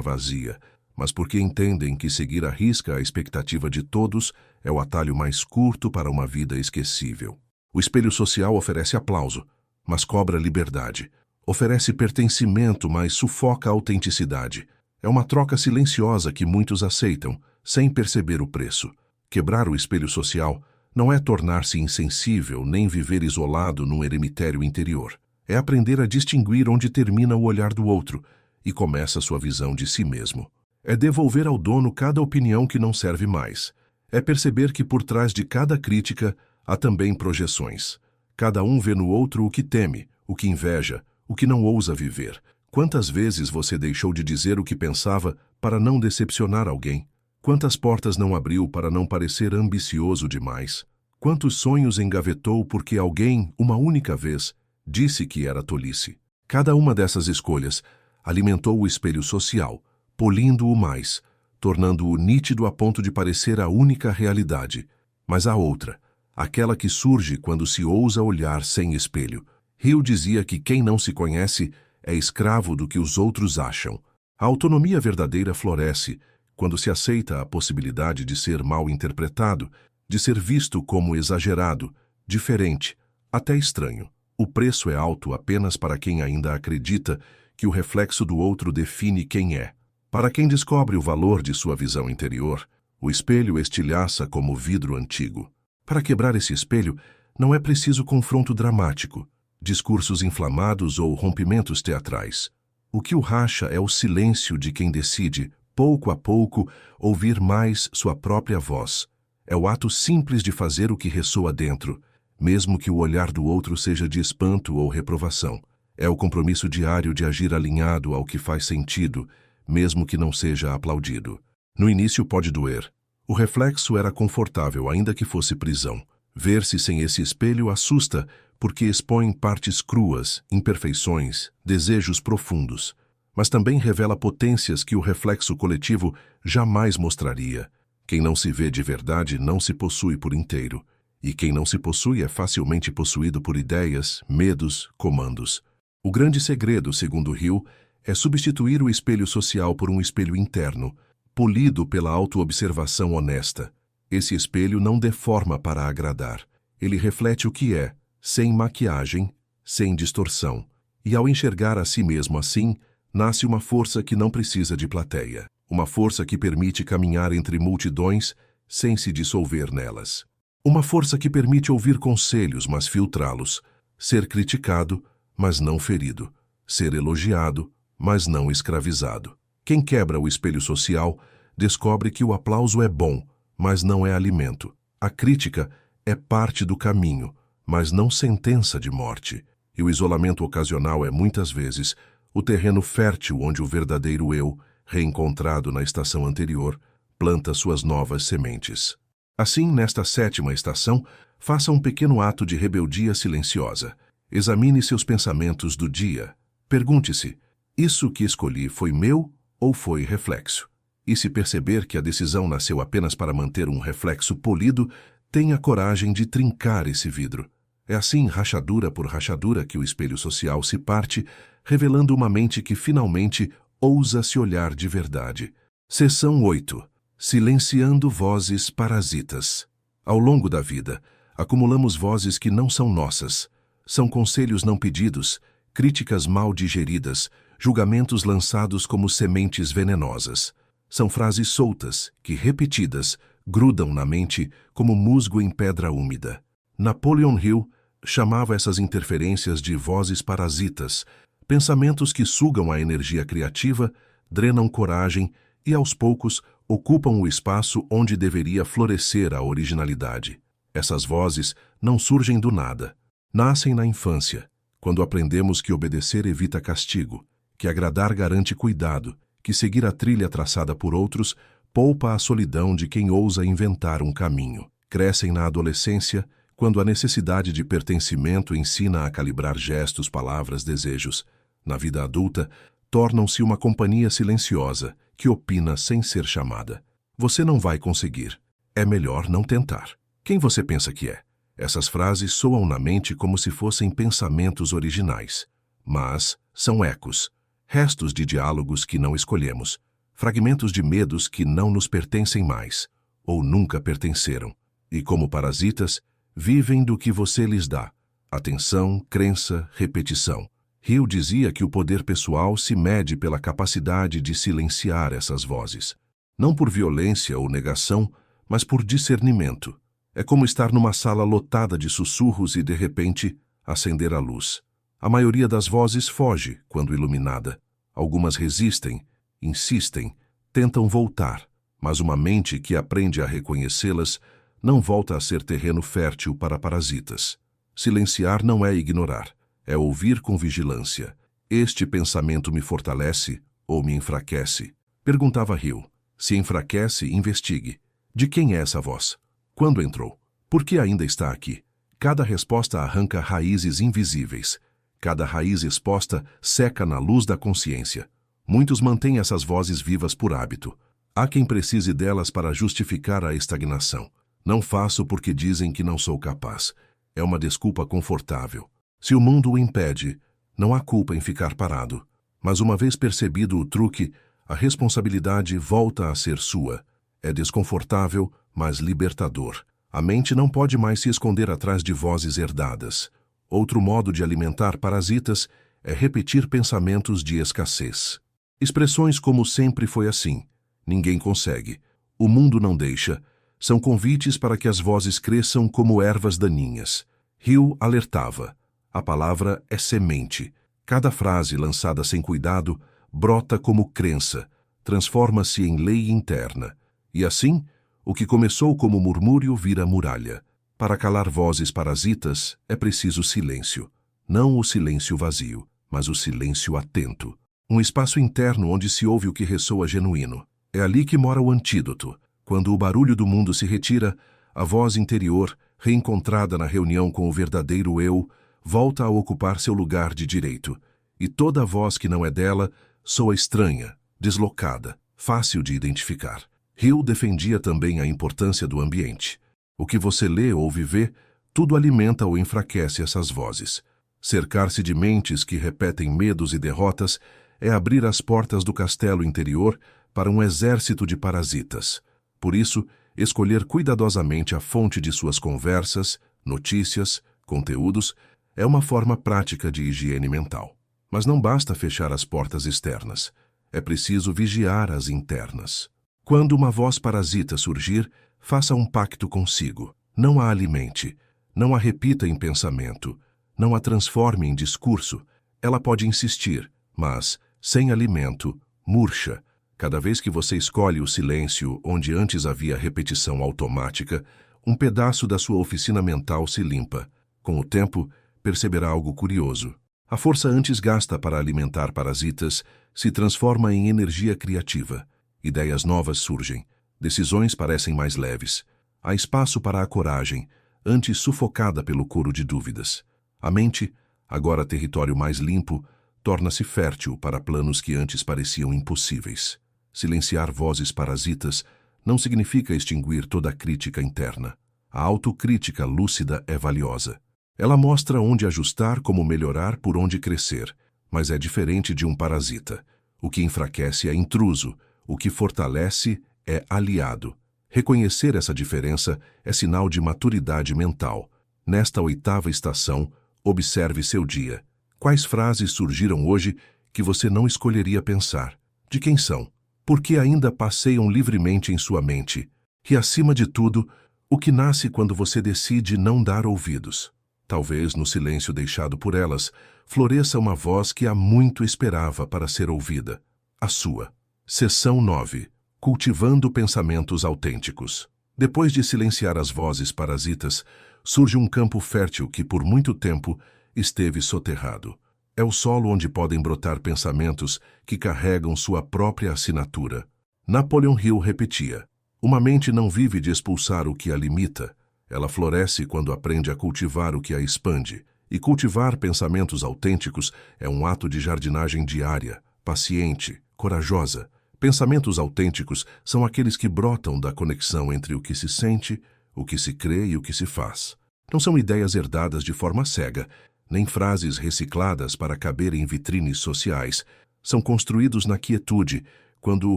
vazia, mas porque entendem que seguir à risca a expectativa de todos é o atalho mais curto para uma vida esquecível. O espelho social oferece aplauso, mas cobra liberdade. Oferece pertencimento, mas sufoca a autenticidade. É uma troca silenciosa que muitos aceitam, sem perceber o preço. Quebrar o espelho social não é tornar-se insensível nem viver isolado num eremitério interior. É aprender a distinguir onde termina o olhar do outro e começa sua visão de si mesmo. É devolver ao dono cada opinião que não serve mais. É perceber que por trás de cada crítica há também projeções. Cada um vê no outro o que teme, o que inveja, o que não ousa viver. Quantas vezes você deixou de dizer o que pensava para não decepcionar alguém? Quantas portas não abriu para não parecer ambicioso demais? Quantos sonhos engavetou porque alguém, uma única vez, disse que era tolice? Cada uma dessas escolhas alimentou o espelho social, polindo-o mais, tornando-o nítido a ponto de parecer a única realidade. Mas há outra, aquela que surge quando se ousa olhar sem espelho. Hill dizia que quem não se conhece é escravo do que os outros acham. A autonomia verdadeira floresce quando se aceita a possibilidade de ser mal interpretado, de ser visto como exagerado, diferente, até estranho. O preço é alto apenas para quem ainda acredita que o reflexo do outro define quem é. Para quem descobre o valor de sua visão interior, o espelho estilhaça como vidro antigo. Para quebrar esse espelho, não é preciso confronto dramático, discursos inflamados ou rompimentos teatrais. O que o racha é o silêncio de quem decide, pouco a pouco, ouvir mais sua própria voz. É o ato simples de fazer o que ressoa dentro, mesmo que o olhar do outro seja de espanto ou reprovação. É o compromisso diário de agir alinhado ao que faz sentido, mesmo que não seja aplaudido. No início pode doer. O reflexo era confortável, ainda que fosse prisão. Ver-se sem esse espelho assusta, porque expõe partes cruas, imperfeições, desejos profundos. Mas também revela potências que o reflexo coletivo jamais mostraria. Quem não se vê de verdade não se possui por inteiro. E quem não se possui é facilmente possuído por ideias, medos, comandos. O grande segredo, segundo Hill, é substituir o espelho social por um espelho interno, polido pela autoobservação honesta. Esse espelho não deforma para agradar. Ele reflete o que é, sem maquiagem, sem distorção. E ao enxergar a si mesmo assim, nasce uma força que não precisa de plateia. Uma força que permite caminhar entre multidões sem se dissolver nelas. Uma força que permite ouvir conselhos, mas filtrá-los. Ser criticado, mas não ferido. Ser elogiado, mas não escravizado. Quem quebra o espelho social descobre que o aplauso é bom, mas não é alimento. A crítica é parte do caminho, mas não sentença de morte. E o isolamento ocasional é, muitas vezes, o terreno fértil onde o verdadeiro eu, reencontrado na estação anterior, planta suas novas sementes. Assim, nesta 7ª estação, faça um pequeno ato de rebeldia silenciosa. Examine seus pensamentos do dia. Pergunte-se: isso que escolhi foi meu ou foi reflexo? E se perceber que a decisão nasceu apenas para manter um reflexo polido, tenha coragem de trincar esse vidro. É assim, rachadura por rachadura, que o espelho social se parte, revelando uma mente que finalmente ousa se olhar de verdade. Seção 8. Silenciando vozes parasitas. Ao longo da vida, acumulamos vozes que não são nossas. São conselhos não pedidos, críticas mal digeridas, julgamentos lançados como sementes venenosas. São frases soltas que, repetidas, grudam na mente como musgo em pedra úmida. Napoleon Hill chamava essas interferências de vozes parasitas, pensamentos que sugam a energia criativa, drenam coragem e, aos poucos, ocupam o espaço onde deveria florescer a originalidade. Essas vozes não surgem do nada. Nascem na infância, quando aprendemos que obedecer evita castigo, que agradar garante cuidado, que seguir a trilha traçada por outros poupa a solidão de quem ousa inventar um caminho. Crescem na adolescência, quando a necessidade de pertencimento ensina a calibrar gestos, palavras, desejos. Na vida adulta, tornam-se uma companhia silenciosa, que opina sem ser chamada. Você não vai conseguir. É melhor não tentar. Quem você pensa que é? Essas frases soam na mente como se fossem pensamentos originais. Mas são ecos, restos de diálogos que não escolhemos, fragmentos de medos que não nos pertencem mais, ou nunca pertenceram. E como parasitas, vivem do que você lhes dá. Atenção, crença, repetição. Hill dizia que o poder pessoal se mede pela capacidade de silenciar essas vozes. Não por violência ou negação, mas por discernimento. É como estar numa sala lotada de sussurros e, de repente, acender a luz. A maioria das vozes foge quando iluminada. Algumas resistem, insistem, tentam voltar, mas uma mente que aprende a reconhecê-las não volta a ser terreno fértil para parasitas. Silenciar não é ignorar, é ouvir com vigilância. Este pensamento me fortalece ou me enfraquece? Perguntava Hill. Se enfraquece, investigue. De quem é essa voz? Quando entrou? Por que ainda está aqui? Cada resposta arranca raízes invisíveis. Cada raiz exposta seca na luz da consciência. Muitos mantêm essas vozes vivas por hábito. Há quem precise delas para justificar a estagnação. Não faço porque dizem que não sou capaz. É uma desculpa confortável. Se o mundo o impede, não há culpa em ficar parado. Mas uma vez percebido o truque, a responsabilidade volta a ser sua. É desconfortável, mas libertador. A mente não pode mais se esconder atrás de vozes herdadas. Outro modo de alimentar parasitas é repetir pensamentos de escassez. Expressões como sempre foi assim, ninguém consegue, o mundo não deixa, são convites para que as vozes cresçam como ervas daninhas. Hill alertava. A palavra é semente. Cada frase lançada sem cuidado brota como crença, transforma-se em lei interna. E assim, o que começou como murmúrio vira muralha. Para calar vozes parasitas é preciso silêncio. Não o silêncio vazio, mas o silêncio atento. Um espaço interno onde se ouve o que ressoa genuíno. É ali que mora o antídoto. Quando o barulho do mundo se retira, a voz interior, reencontrada na reunião com o verdadeiro eu, volta a ocupar seu lugar de direito. E toda voz que não é dela soa estranha, deslocada, fácil de identificar. Hill defendia também a importância do ambiente. O que você lê ou vê, tudo alimenta ou enfraquece essas vozes. Cercar-se de mentes que repetem medos e derrotas é abrir as portas do castelo interior para um exército de parasitas. Por isso, escolher cuidadosamente a fonte de suas conversas, notícias, conteúdos, é uma forma prática de higiene mental. Mas não basta fechar as portas externas. É preciso vigiar as internas. Quando uma voz parasita surgir, faça um pacto consigo. Não a alimente, não a repita em pensamento, não a transforme em discurso. Ela pode insistir, mas, sem alimento, murcha. Cada vez que você escolhe o silêncio onde antes havia repetição automática, um pedaço da sua oficina mental se limpa. Com o tempo, perceberá algo curioso. A força antes gasta para alimentar parasitas se transforma em energia criativa. Ideias novas surgem. Decisões parecem mais leves. Há espaço para a coragem, antes sufocada pelo coro de dúvidas. A mente, agora território mais limpo, torna-se fértil para planos que antes pareciam impossíveis. Silenciar vozes parasitas não significa extinguir toda a crítica interna. A autocrítica lúcida é valiosa. Ela mostra onde ajustar, como melhorar, por onde crescer, mas é diferente de um parasita. O que enfraquece é intruso, o que fortalece é aliado. Reconhecer essa diferença é sinal de maturidade mental. Nesta 8ª estação, observe seu dia. Quais frases surgiram hoje que você não escolheria pensar? De quem são? Por que ainda passeiam livremente em sua mente? E, acima de tudo, o que nasce quando você decide não dar ouvidos? Talvez, no silêncio deixado por elas, floresça uma voz que há muito esperava para ser ouvida. A sua. Seção 9. Cultivando pensamentos autênticos. Depois de silenciar as vozes parasitas, surge um campo fértil que, por muito tempo, esteve soterrado. É o solo onde podem brotar pensamentos que carregam sua própria assinatura. Napoleon Hill repetia: uma mente não vive de expulsar o que a limita. Ela floresce quando aprende a cultivar o que a expande. E cultivar pensamentos autênticos é um ato de jardinagem diária, paciente, corajosa. Pensamentos autênticos são aqueles que brotam da conexão entre o que se sente, o que se crê e o que se faz. Não são ideias herdadas de forma cega, nem frases recicladas para caber em vitrines sociais. São construídos na quietude, quando o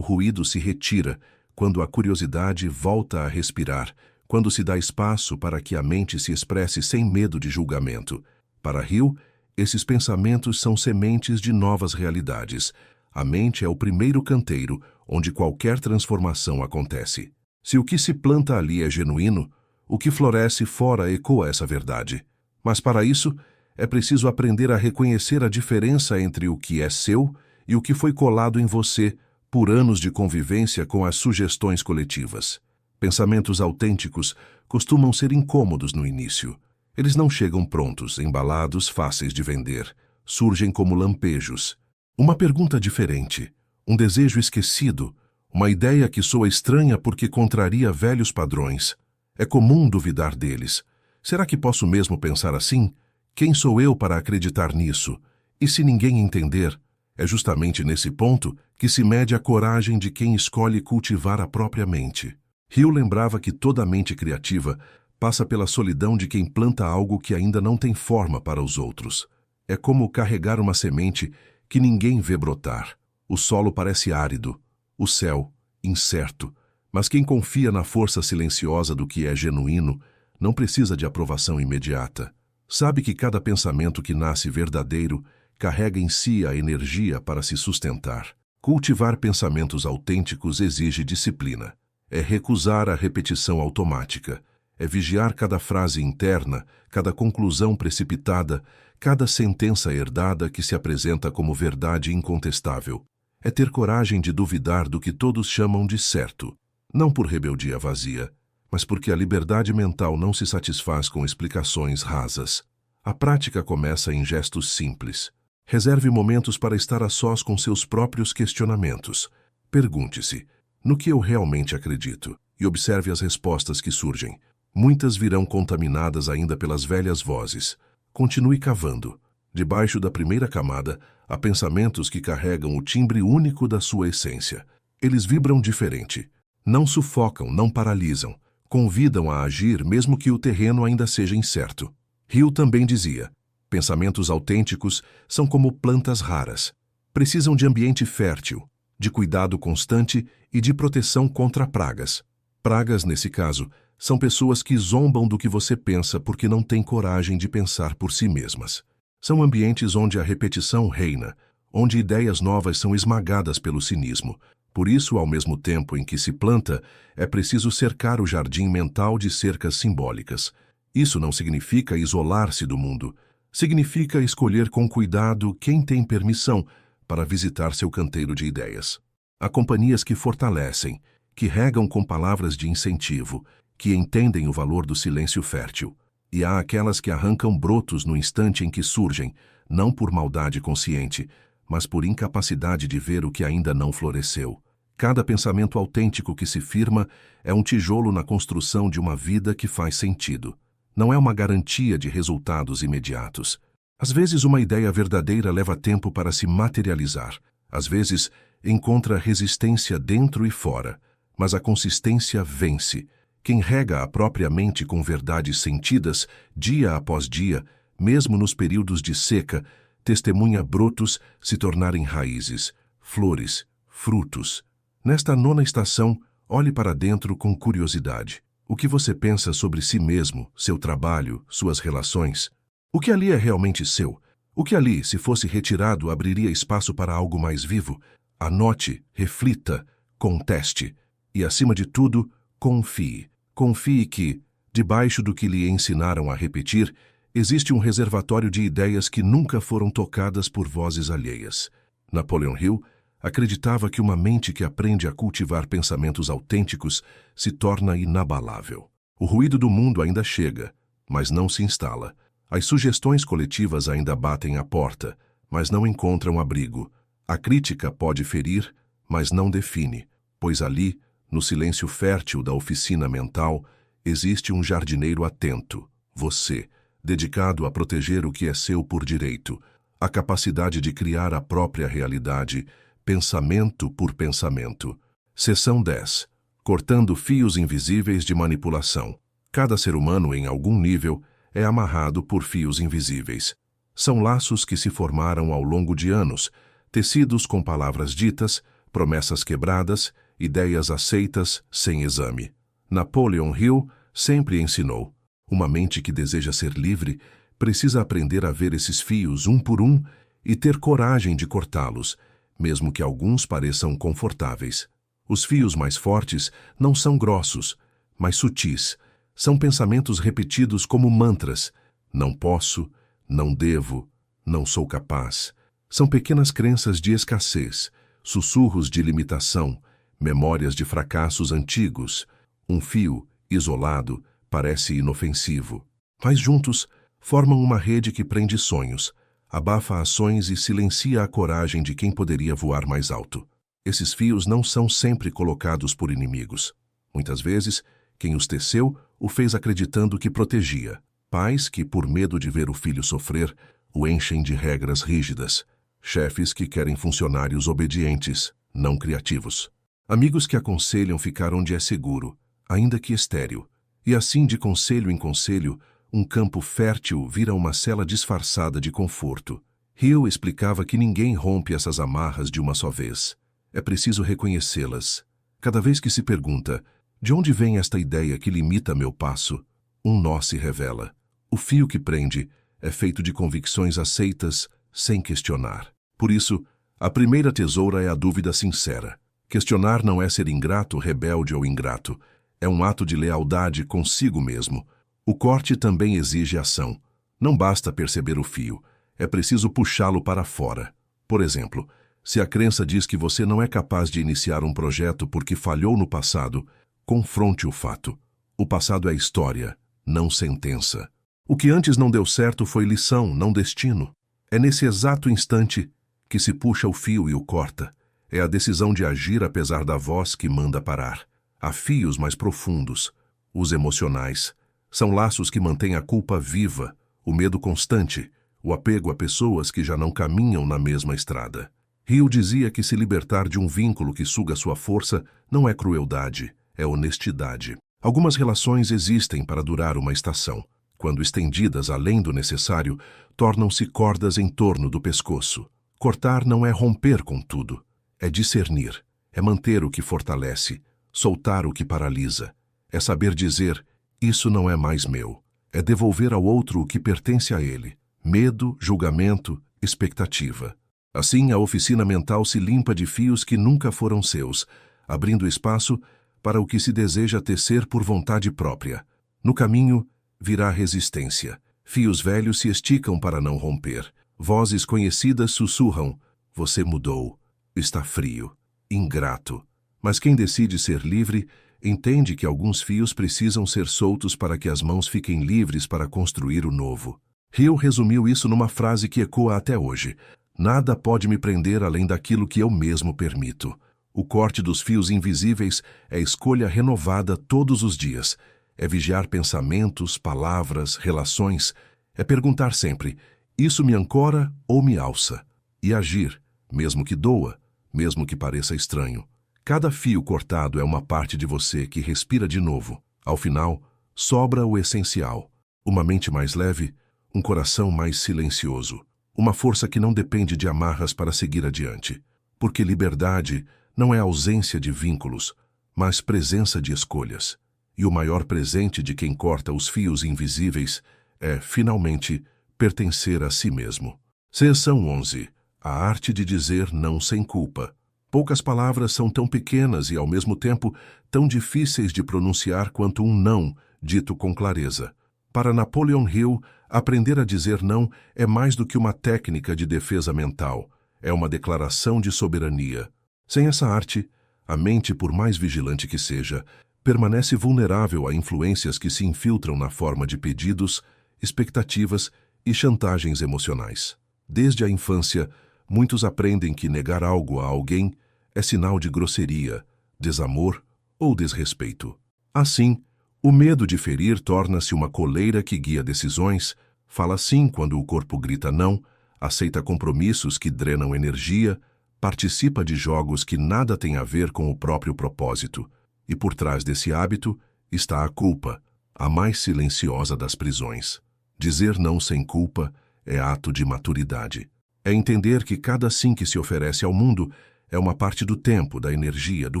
ruído se retira, quando a curiosidade volta a respirar, quando se dá espaço para que a mente se expresse sem medo de julgamento. Para Hill, esses pensamentos são sementes de novas realidades. A mente é o primeiro canteiro onde qualquer transformação acontece. Se o que se planta ali é genuíno, o que floresce fora ecoa essa verdade. Mas para isso, é preciso aprender a reconhecer a diferença entre o que é seu e o que foi colado em você por anos de convivência com as sugestões coletivas. Pensamentos autênticos costumam ser incômodos no início. Eles não chegam prontos, embalados, fáceis de vender. Surgem como lampejos. Uma pergunta diferente, um desejo esquecido, uma ideia que soa estranha porque contraria velhos padrões. É comum duvidar deles. Será que posso mesmo pensar assim? Quem sou eu para acreditar nisso? E se ninguém entender? É justamente nesse ponto que se mede a coragem de quem escolhe cultivar a própria mente. Hill lembrava que toda mente criativa passa pela solidão de quem planta algo que ainda não tem forma para os outros. É como carregar uma semente que ninguém vê brotar. O solo parece árido, o céu incerto, mas quem confia na força silenciosa do que é genuíno não precisa de aprovação imediata. Sabe que cada pensamento que nasce verdadeiro carrega em si a energia para se sustentar. Cultivar pensamentos autênticos exige disciplina. É recusar a repetição automática. É vigiar cada frase interna, cada conclusão precipitada, cada sentença herdada que se apresenta como verdade incontestável. É ter coragem de duvidar do que todos chamam de certo, não por rebeldia vazia, mas porque a liberdade mental não se satisfaz com explicações rasas. A prática começa em gestos simples. Reserve momentos para estar a sós com seus próprios questionamentos. Pergunte-se: no que eu realmente acredito? E observe as respostas que surgem. Muitas virão contaminadas ainda pelas velhas vozes. Continue cavando. Debaixo da primeira camada, há pensamentos que carregam o timbre único da sua essência. Eles vibram diferente. Não sufocam, não paralisam. Convidam a agir mesmo que o terreno ainda seja incerto. Hill também dizia: pensamentos autênticos são como plantas raras. Precisam de ambiente fértil, de cuidado constante e de proteção contra pragas. Pragas, nesse caso, são pessoas que zombam do que você pensa porque não têm coragem de pensar por si mesmas. São ambientes onde a repetição reina, onde ideias novas são esmagadas pelo cinismo. Por isso, ao mesmo tempo em que se planta, é preciso cercar o jardim mental de cercas simbólicas. Isso não significa isolar-se do mundo. Significa escolher com cuidado quem tem permissão para visitar seu canteiro de ideias. Há companhias que fortalecem, que regam com palavras de incentivo, que entendem o valor do silêncio fértil. E há aquelas que arrancam brotos no instante em que surgem, não por maldade consciente, mas por incapacidade de ver o que ainda não floresceu. Cada pensamento autêntico que se firma é um tijolo na construção de uma vida que faz sentido. Não é uma garantia de resultados imediatos. Às vezes, uma ideia verdadeira leva tempo para se materializar. Às vezes, encontra resistência dentro e fora. Mas a consistência vence. Quem rega a própria mente com verdades sentidas, dia após dia, mesmo nos períodos de seca, testemunha brotos se tornarem raízes, flores, frutos. Nesta nona estação, olhe para dentro com curiosidade. O que você pensa sobre si mesmo, seu trabalho, suas relações? O que ali é realmente seu? O que ali, se fosse retirado, abriria espaço para algo mais vivo? Anote, reflita, conteste. E, acima de tudo, confie. Confie que, debaixo do que lhe ensinaram a repetir, existe um reservatório de ideias que nunca foram tocadas por vozes alheias. Napoleon Hill acreditava que uma mente que aprende a cultivar pensamentos autênticos se torna inabalável. O ruído do mundo ainda chega, mas não se instala. As sugestões coletivas ainda batem à porta, mas não encontram abrigo. A crítica pode ferir, mas não define, pois ali, no silêncio fértil da oficina mental, existe um jardineiro atento, você, dedicado a proteger o que é seu por direito, a capacidade de criar a própria realidade, pensamento por pensamento. Seção 10. Cortando fios invisíveis de manipulação. Cada ser humano, em algum nível, é amarrado por fios invisíveis. São laços que se formaram ao longo de anos, tecidos com palavras ditas, promessas quebradas, ideias aceitas sem exame. Napoleon Hill sempre ensinou: uma mente que deseja ser livre precisa aprender a ver esses fios um por um e ter coragem de cortá-los, mesmo que alguns pareçam confortáveis. Os fios mais fortes não são grossos, mas sutis. São pensamentos repetidos como mantras. Não posso, não devo, não sou capaz. São pequenas crenças de escassez, sussurros de limitação, memórias de fracassos antigos. Um fio, isolado, parece inofensivo, mas juntos formam uma rede que prende sonhos, abafa ações e silencia a coragem de quem poderia voar mais alto. Esses fios não são sempre colocados por inimigos. Muitas vezes, quem os teceu o fez acreditando que protegia. Pais que, por medo de ver o filho sofrer, o enchem de regras rígidas. Chefes que querem funcionários obedientes, não criativos. Amigos que aconselham ficar onde é seguro, ainda que estéril. E assim, de conselho em conselho, um campo fértil vira uma cela disfarçada de conforto. Hill explicava que ninguém rompe essas amarras de uma só vez. É preciso reconhecê-las. Cada vez que se pergunta, de onde vem esta ideia que limita meu passo? Um nó se revela. O fio que prende é feito de convicções aceitas sem questionar. Por isso, a primeira tesoura é a dúvida sincera. Questionar não é ser ingrato, rebelde ou ingrato. É um ato de lealdade consigo mesmo. O corte também exige ação. Não basta perceber o fio, é preciso puxá-lo para fora. Por exemplo, se a crença diz que você não é capaz de iniciar um projeto porque falhou no passado, confronte o fato. O passado é história, não sentença. O que antes não deu certo foi lição, não destino. É nesse exato instante que se puxa o fio e o corta. É a decisão de agir apesar da voz que manda parar. Há fios mais profundos, os emocionais. São laços que mantêm a culpa viva, o medo constante, o apego a pessoas que já não caminham na mesma estrada. Hill dizia que se libertar de um vínculo que suga sua força não é crueldade, é honestidade. Algumas relações existem para durar uma estação. Quando estendidas além do necessário, tornam-se cordas em torno do pescoço. Cortar não é romper com tudo, é discernir, é manter o que fortalece, soltar o que paralisa, é saber dizer, isso não é mais meu, é devolver ao outro o que pertence a ele, medo, julgamento, expectativa. Assim, a oficina mental se limpa de fios que nunca foram seus, abrindo espaço para o que se deseja tecer por vontade própria. No caminho, virá resistência. Fios velhos se esticam para não romper. Vozes conhecidas sussurram, você mudou, está frio, ingrato. Mas quem decide ser livre, entende que alguns fios precisam ser soltos para que as mãos fiquem livres para construir o novo. Hill resumiu isso numa frase que ecoa até hoje. Nada pode me prender além daquilo que eu mesmo permito. O corte dos fios invisíveis é escolha renovada todos os dias. É vigiar pensamentos, palavras, relações. É perguntar sempre, isso me ancora ou me alça? E agir, mesmo que doa, mesmo que pareça estranho. Cada fio cortado é uma parte de você que respira de novo. Ao final, sobra o essencial. Uma mente mais leve, um coração mais silencioso. Uma força que não depende de amarras para seguir adiante. Porque liberdade não é ausência de vínculos, mas presença de escolhas. E o maior presente de quem corta os fios invisíveis é, finalmente, pertencer a si mesmo. Seção 11. A arte de dizer não sem culpa. Poucas palavras são tão pequenas e, ao mesmo tempo, tão difíceis de pronunciar quanto um não, dito com clareza. Para Napoleon Hill, aprender a dizer não é mais do que uma técnica de defesa mental. É uma declaração de soberania. Sem essa arte, a mente, por mais vigilante que seja, permanece vulnerável a influências que se infiltram na forma de pedidos, expectativas e chantagens emocionais. Desde a infância, muitos aprendem que negar algo a alguém é sinal de grosseria, desamor ou desrespeito. Assim, o medo de ferir torna-se uma coleira que guia decisões, fala sim quando o corpo grita não, aceita compromissos que drenam energia, participa de jogos que nada têm a ver com o próprio propósito. E por trás desse hábito está a culpa, a mais silenciosa das prisões. Dizer não sem culpa é ato de maturidade. É entender que cada sim que se oferece ao mundo é uma parte do tempo, da energia, do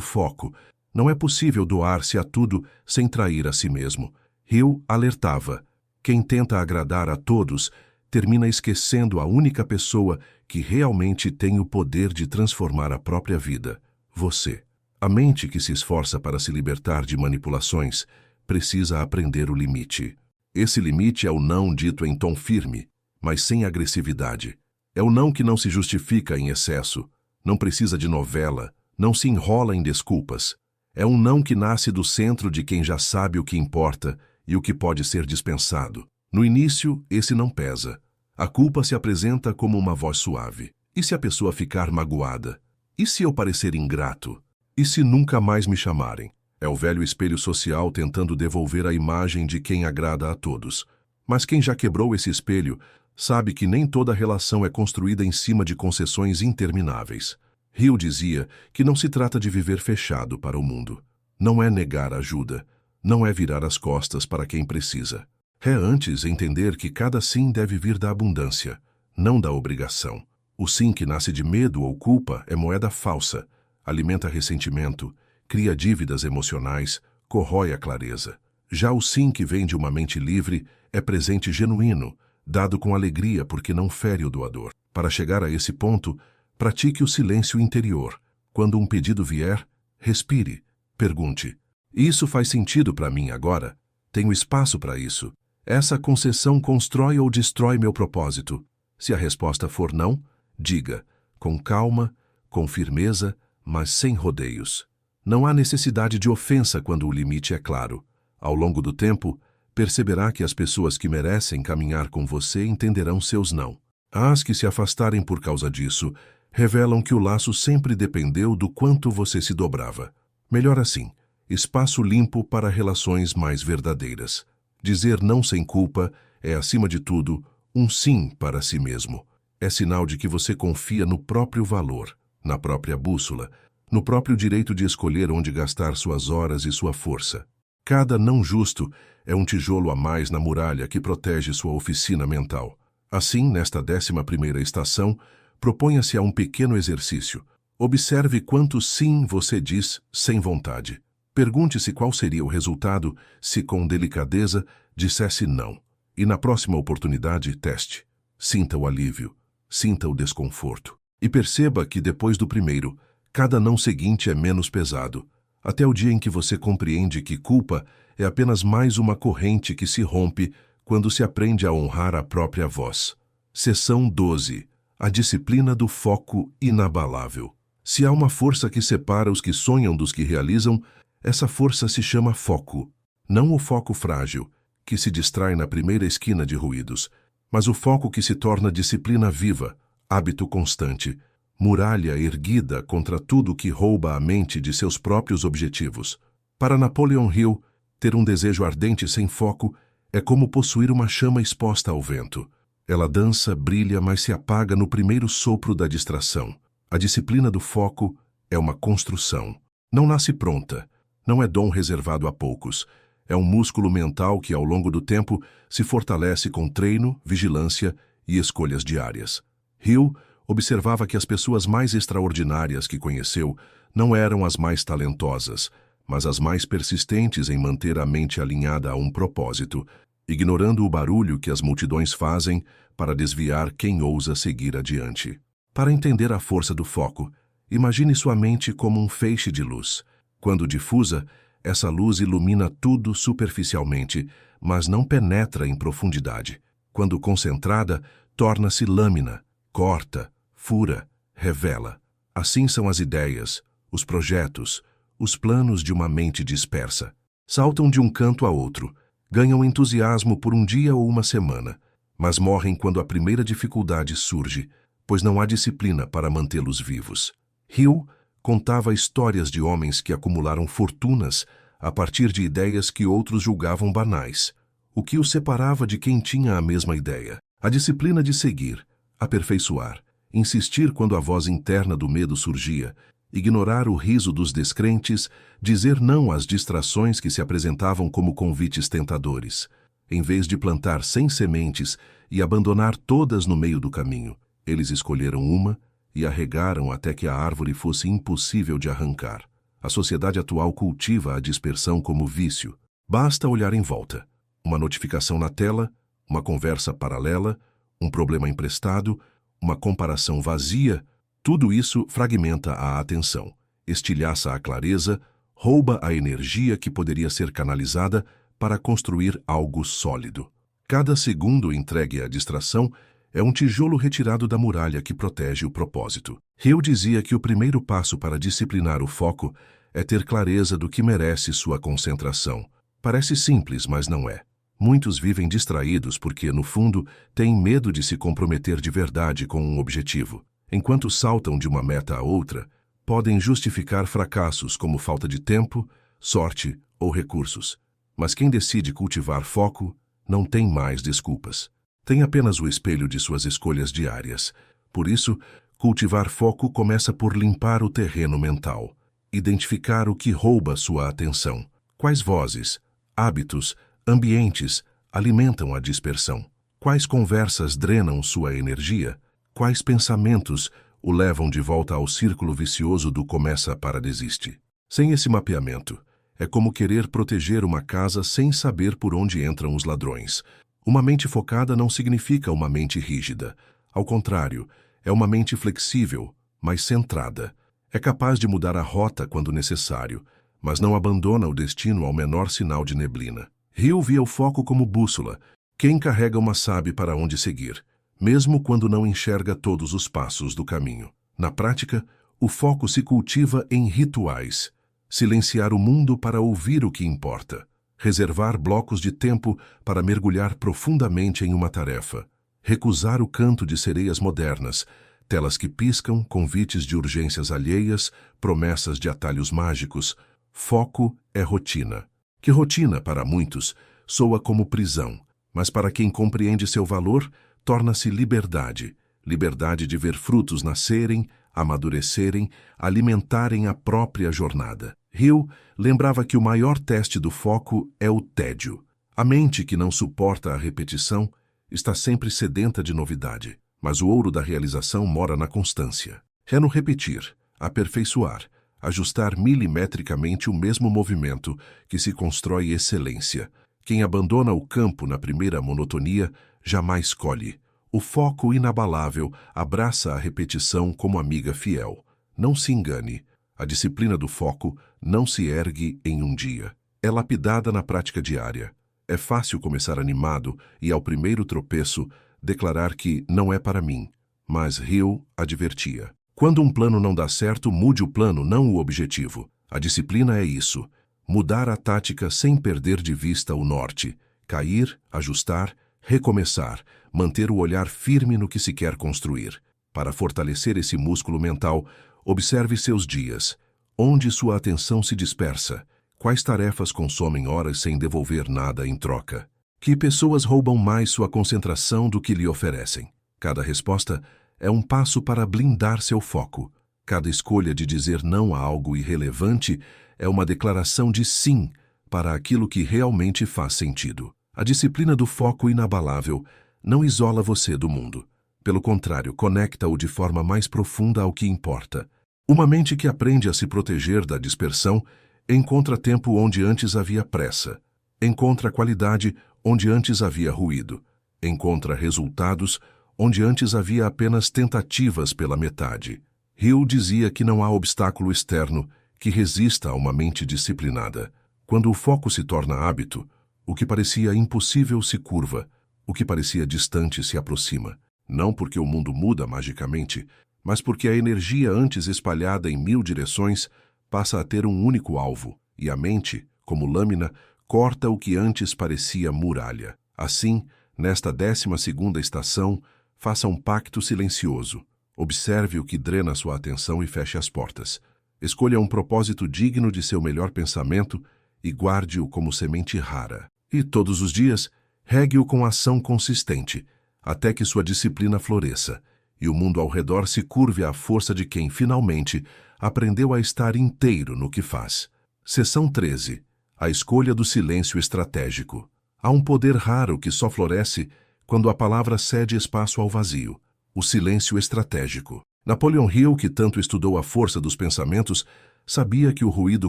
foco. Não é possível doar-se a tudo sem trair a si mesmo. Hill alertava, quem tenta agradar a todos termina esquecendo a única pessoa que realmente tem o poder de transformar a própria vida, você. A mente que se esforça para se libertar de manipulações precisa aprender o limite. Esse limite é o não dito em tom firme, mas sem agressividade. É o não que não se justifica em excesso, não precisa de novela, não se enrola em desculpas. É um não que nasce do centro de quem já sabe o que importa e o que pode ser dispensado. No início, esse não pesa. A culpa se apresenta como uma voz suave. E se a pessoa ficar magoada? E se eu parecer ingrato? E se nunca mais me chamarem? É o velho espelho social tentando devolver a imagem de quem agrada a todos. Mas quem já quebrou esse espelho sabe que nem toda relação é construída em cima de concessões intermináveis. Hill dizia que não se trata de viver fechado para o mundo. Não é negar ajuda. Não é virar as costas para quem precisa. É antes entender que cada sim deve vir da abundância, não da obrigação. O sim que nasce de medo ou culpa é moeda falsa, alimenta ressentimento, cria dívidas emocionais, corrói a clareza. Já o sim que vem de uma mente livre é presente genuíno, dado com alegria porque não fere o doador. Para chegar a esse ponto, pratique o silêncio interior. Quando um pedido vier, respire, pergunte, isso faz sentido para mim agora? Tenho espaço para isso? Essa concessão constrói ou destrói meu propósito? Se a resposta for não, diga, com calma, com firmeza, mas sem rodeios. Não há necessidade de ofensa quando o limite é claro. Ao longo do tempo, perceberá que as pessoas que merecem caminhar com você entenderão seus não. As que se afastarem por causa disso, revelam que o laço sempre dependeu do quanto você se dobrava. Melhor assim, espaço limpo para relações mais verdadeiras. Dizer não sem culpa é, acima de tudo, um sim para si mesmo. É sinal de que você confia no próprio valor, na própria bússola, no próprio direito de escolher onde gastar suas horas e sua força. Cada não justo é um tijolo a mais na muralha que protege sua oficina mental. Assim, nesta 11ª estação, Proponha-se a um pequeno exercício. Observe quanto sim você diz sem vontade. Pergunte-se qual seria o resultado se, com delicadeza, dissesse não. E na próxima oportunidade, teste. Sinta o alívio, sinta o desconforto. E perceba que, depois do primeiro, cada não seguinte é menos pesado, até o dia em que você compreende que culpa é apenas mais uma corrente que se rompe quando se aprende a honrar a própria voz. Seção 12. A disciplina do foco inabalável. Se há uma força que separa os que sonham dos que realizam, essa força se chama foco. Não o foco frágil, que se distrai na primeira esquina de ruídos, mas o foco que se torna disciplina viva, hábito constante, muralha erguida contra tudo que rouba a mente de seus próprios objetivos. Para Napoleon Hill, ter um desejo ardente sem foco é como possuir uma chama exposta ao vento. Ela dança, brilha, mas se apaga no primeiro sopro da distração. A disciplina do foco é uma construção. Não nasce pronta. Não é dom reservado a poucos. É um músculo mental que, ao longo do tempo, se fortalece com treino, vigilância e escolhas diárias. Hill observava que as pessoas mais extraordinárias que conheceu não eram as mais talentosas, mas as mais persistentes em manter a mente alinhada a um propósito, ignorando o barulho que as multidões fazem para desviar quem ousa seguir adiante. Para entender a força do foco, imagine sua mente como um feixe de luz. Quando difusa, essa luz ilumina tudo superficialmente, mas não penetra em profundidade. Quando concentrada, torna-se lâmina, corta, fura, revela. Assim são as ideias, os projetos, os planos de uma mente dispersa. Saltam de um canto a outro, ganham entusiasmo por um dia ou uma semana, mas morrem quando a primeira dificuldade surge, pois não há disciplina para mantê-los vivos. Hill contava histórias de homens que acumularam fortunas a partir de ideias que outros julgavam banais. O que os separava de quem tinha a mesma ideia? A disciplina de seguir, aperfeiçoar, insistir quando a voz interna do medo surgia, ignorar o riso dos descrentes, dizer não às distrações que se apresentavam como convites tentadores. Em vez de plantar 100 sementes e abandonar todas no meio do caminho, eles escolheram uma e a regaram até que a árvore fosse impossível de arrancar. A sociedade atual cultiva a dispersão como vício. Basta olhar em volta. Uma notificação na tela, uma conversa paralela, um problema emprestado, uma comparação vazia, tudo isso fragmenta a atenção, estilhaça a clareza, rouba a energia que poderia ser canalizada para construir algo sólido. Cada segundo entregue à distração é um tijolo retirado da muralha que protege o propósito. Hill dizia que o primeiro passo para disciplinar o foco é ter clareza do que merece sua concentração. Parece simples, mas não é. Muitos vivem distraídos porque, no fundo, têm medo de se comprometer de verdade com um objetivo. Enquanto saltam de uma meta a outra, podem justificar fracassos como falta de tempo, sorte ou recursos. Mas quem decide cultivar foco não tem mais desculpas. Tem apenas o espelho de suas escolhas diárias. Por isso, cultivar foco começa por limpar o terreno mental, identificar o que rouba sua atenção. Quais vozes, hábitos, ambientes alimentam a dispersão? Quais conversas drenam sua energia? Quais pensamentos o levam de volta ao círculo vicioso do começa para desiste? Sem esse mapeamento, é como querer proteger uma casa sem saber por onde entram os ladrões. Uma mente focada não significa uma mente rígida. Ao contrário, é uma mente flexível, mas centrada. É capaz de mudar a rota quando necessário, mas não abandona o destino ao menor sinal de neblina. Hill via o foco como bússola. Quem carrega uma sabe para onde seguir, mesmo quando não enxerga todos os passos do caminho. Na prática, o foco se cultiva em rituais. Silenciar o mundo para ouvir o que importa. Reservar blocos de tempo para mergulhar profundamente em uma tarefa. Recusar o canto de sereias modernas, telas que piscam, convites de urgências alheias, promessas de atalhos mágicos. Foco é rotina. Que rotina, para muitos, soa como prisão, mas para quem compreende seu valor, torna-se liberdade. Liberdade de ver frutos nascerem, amadurecerem, alimentarem a própria jornada. Hill lembrava que o maior teste do foco é o tédio. A mente que não suporta a repetição está sempre sedenta de novidade, Mas o ouro da realização mora na constância. É no repetir, aperfeiçoar, ajustar milimetricamente o mesmo movimento que se constrói excelência. Quem abandona o campo na primeira monotonia jamais colhe. O foco inabalável abraça a repetição como amiga fiel. Não se engane, a disciplina do foco não se ergue em um dia. É lapidada na prática diária. É fácil começar animado e, ao primeiro tropeço, declarar que não é para mim. Mas Hill advertia. Quando um plano não dá certo, mude o plano, não o objetivo. A disciplina é isso. Mudar a tática sem perder de vista o norte. Cair, ajustar, recomeçar. Manter o olhar firme no que se quer construir. Para fortalecer esse músculo mental, observe seus dias. Onde sua atenção se dispersa? Quais tarefas consomem horas sem devolver nada em troca? Que pessoas roubam mais sua concentração do que lhe oferecem? Cada resposta é um passo para blindar seu foco. Cada escolha de dizer não a algo irrelevante é uma declaração de sim para aquilo que realmente faz sentido. A disciplina do foco inabalável não isola você do mundo. Pelo contrário, conecta-o de forma mais profunda ao que importa. Uma mente que aprende a se proteger da dispersão encontra tempo onde antes havia pressa. Encontra qualidade onde antes havia ruído. Encontra resultados onde antes havia apenas tentativas pela metade. Hill dizia que não há obstáculo externo que resista a uma mente disciplinada. Quando o foco se torna hábito, o que parecia impossível se curva, o que parecia distante se aproxima. Não porque o mundo muda magicamente, mas porque a energia antes espalhada em 1000 direções passa a ter um único alvo, e a mente, como lâmina, corta o que antes parecia muralha. Assim, nesta 12ª estação, faça um pacto silencioso. Observe o que drena sua atenção e feche as portas. Escolha um propósito digno de seu melhor pensamento e guarde-o como semente rara. E todos os dias, regue-o com ação consistente, até que sua disciplina floresça e o mundo ao redor se curve à força de quem, finalmente, aprendeu a estar inteiro no que faz. Seção 13. A escolha do silêncio estratégico. Há um poder raro que só floresce quando a palavra cede espaço ao vazio. O silêncio estratégico. Napoleon Hill, que tanto estudou a força dos pensamentos, sabia que o ruído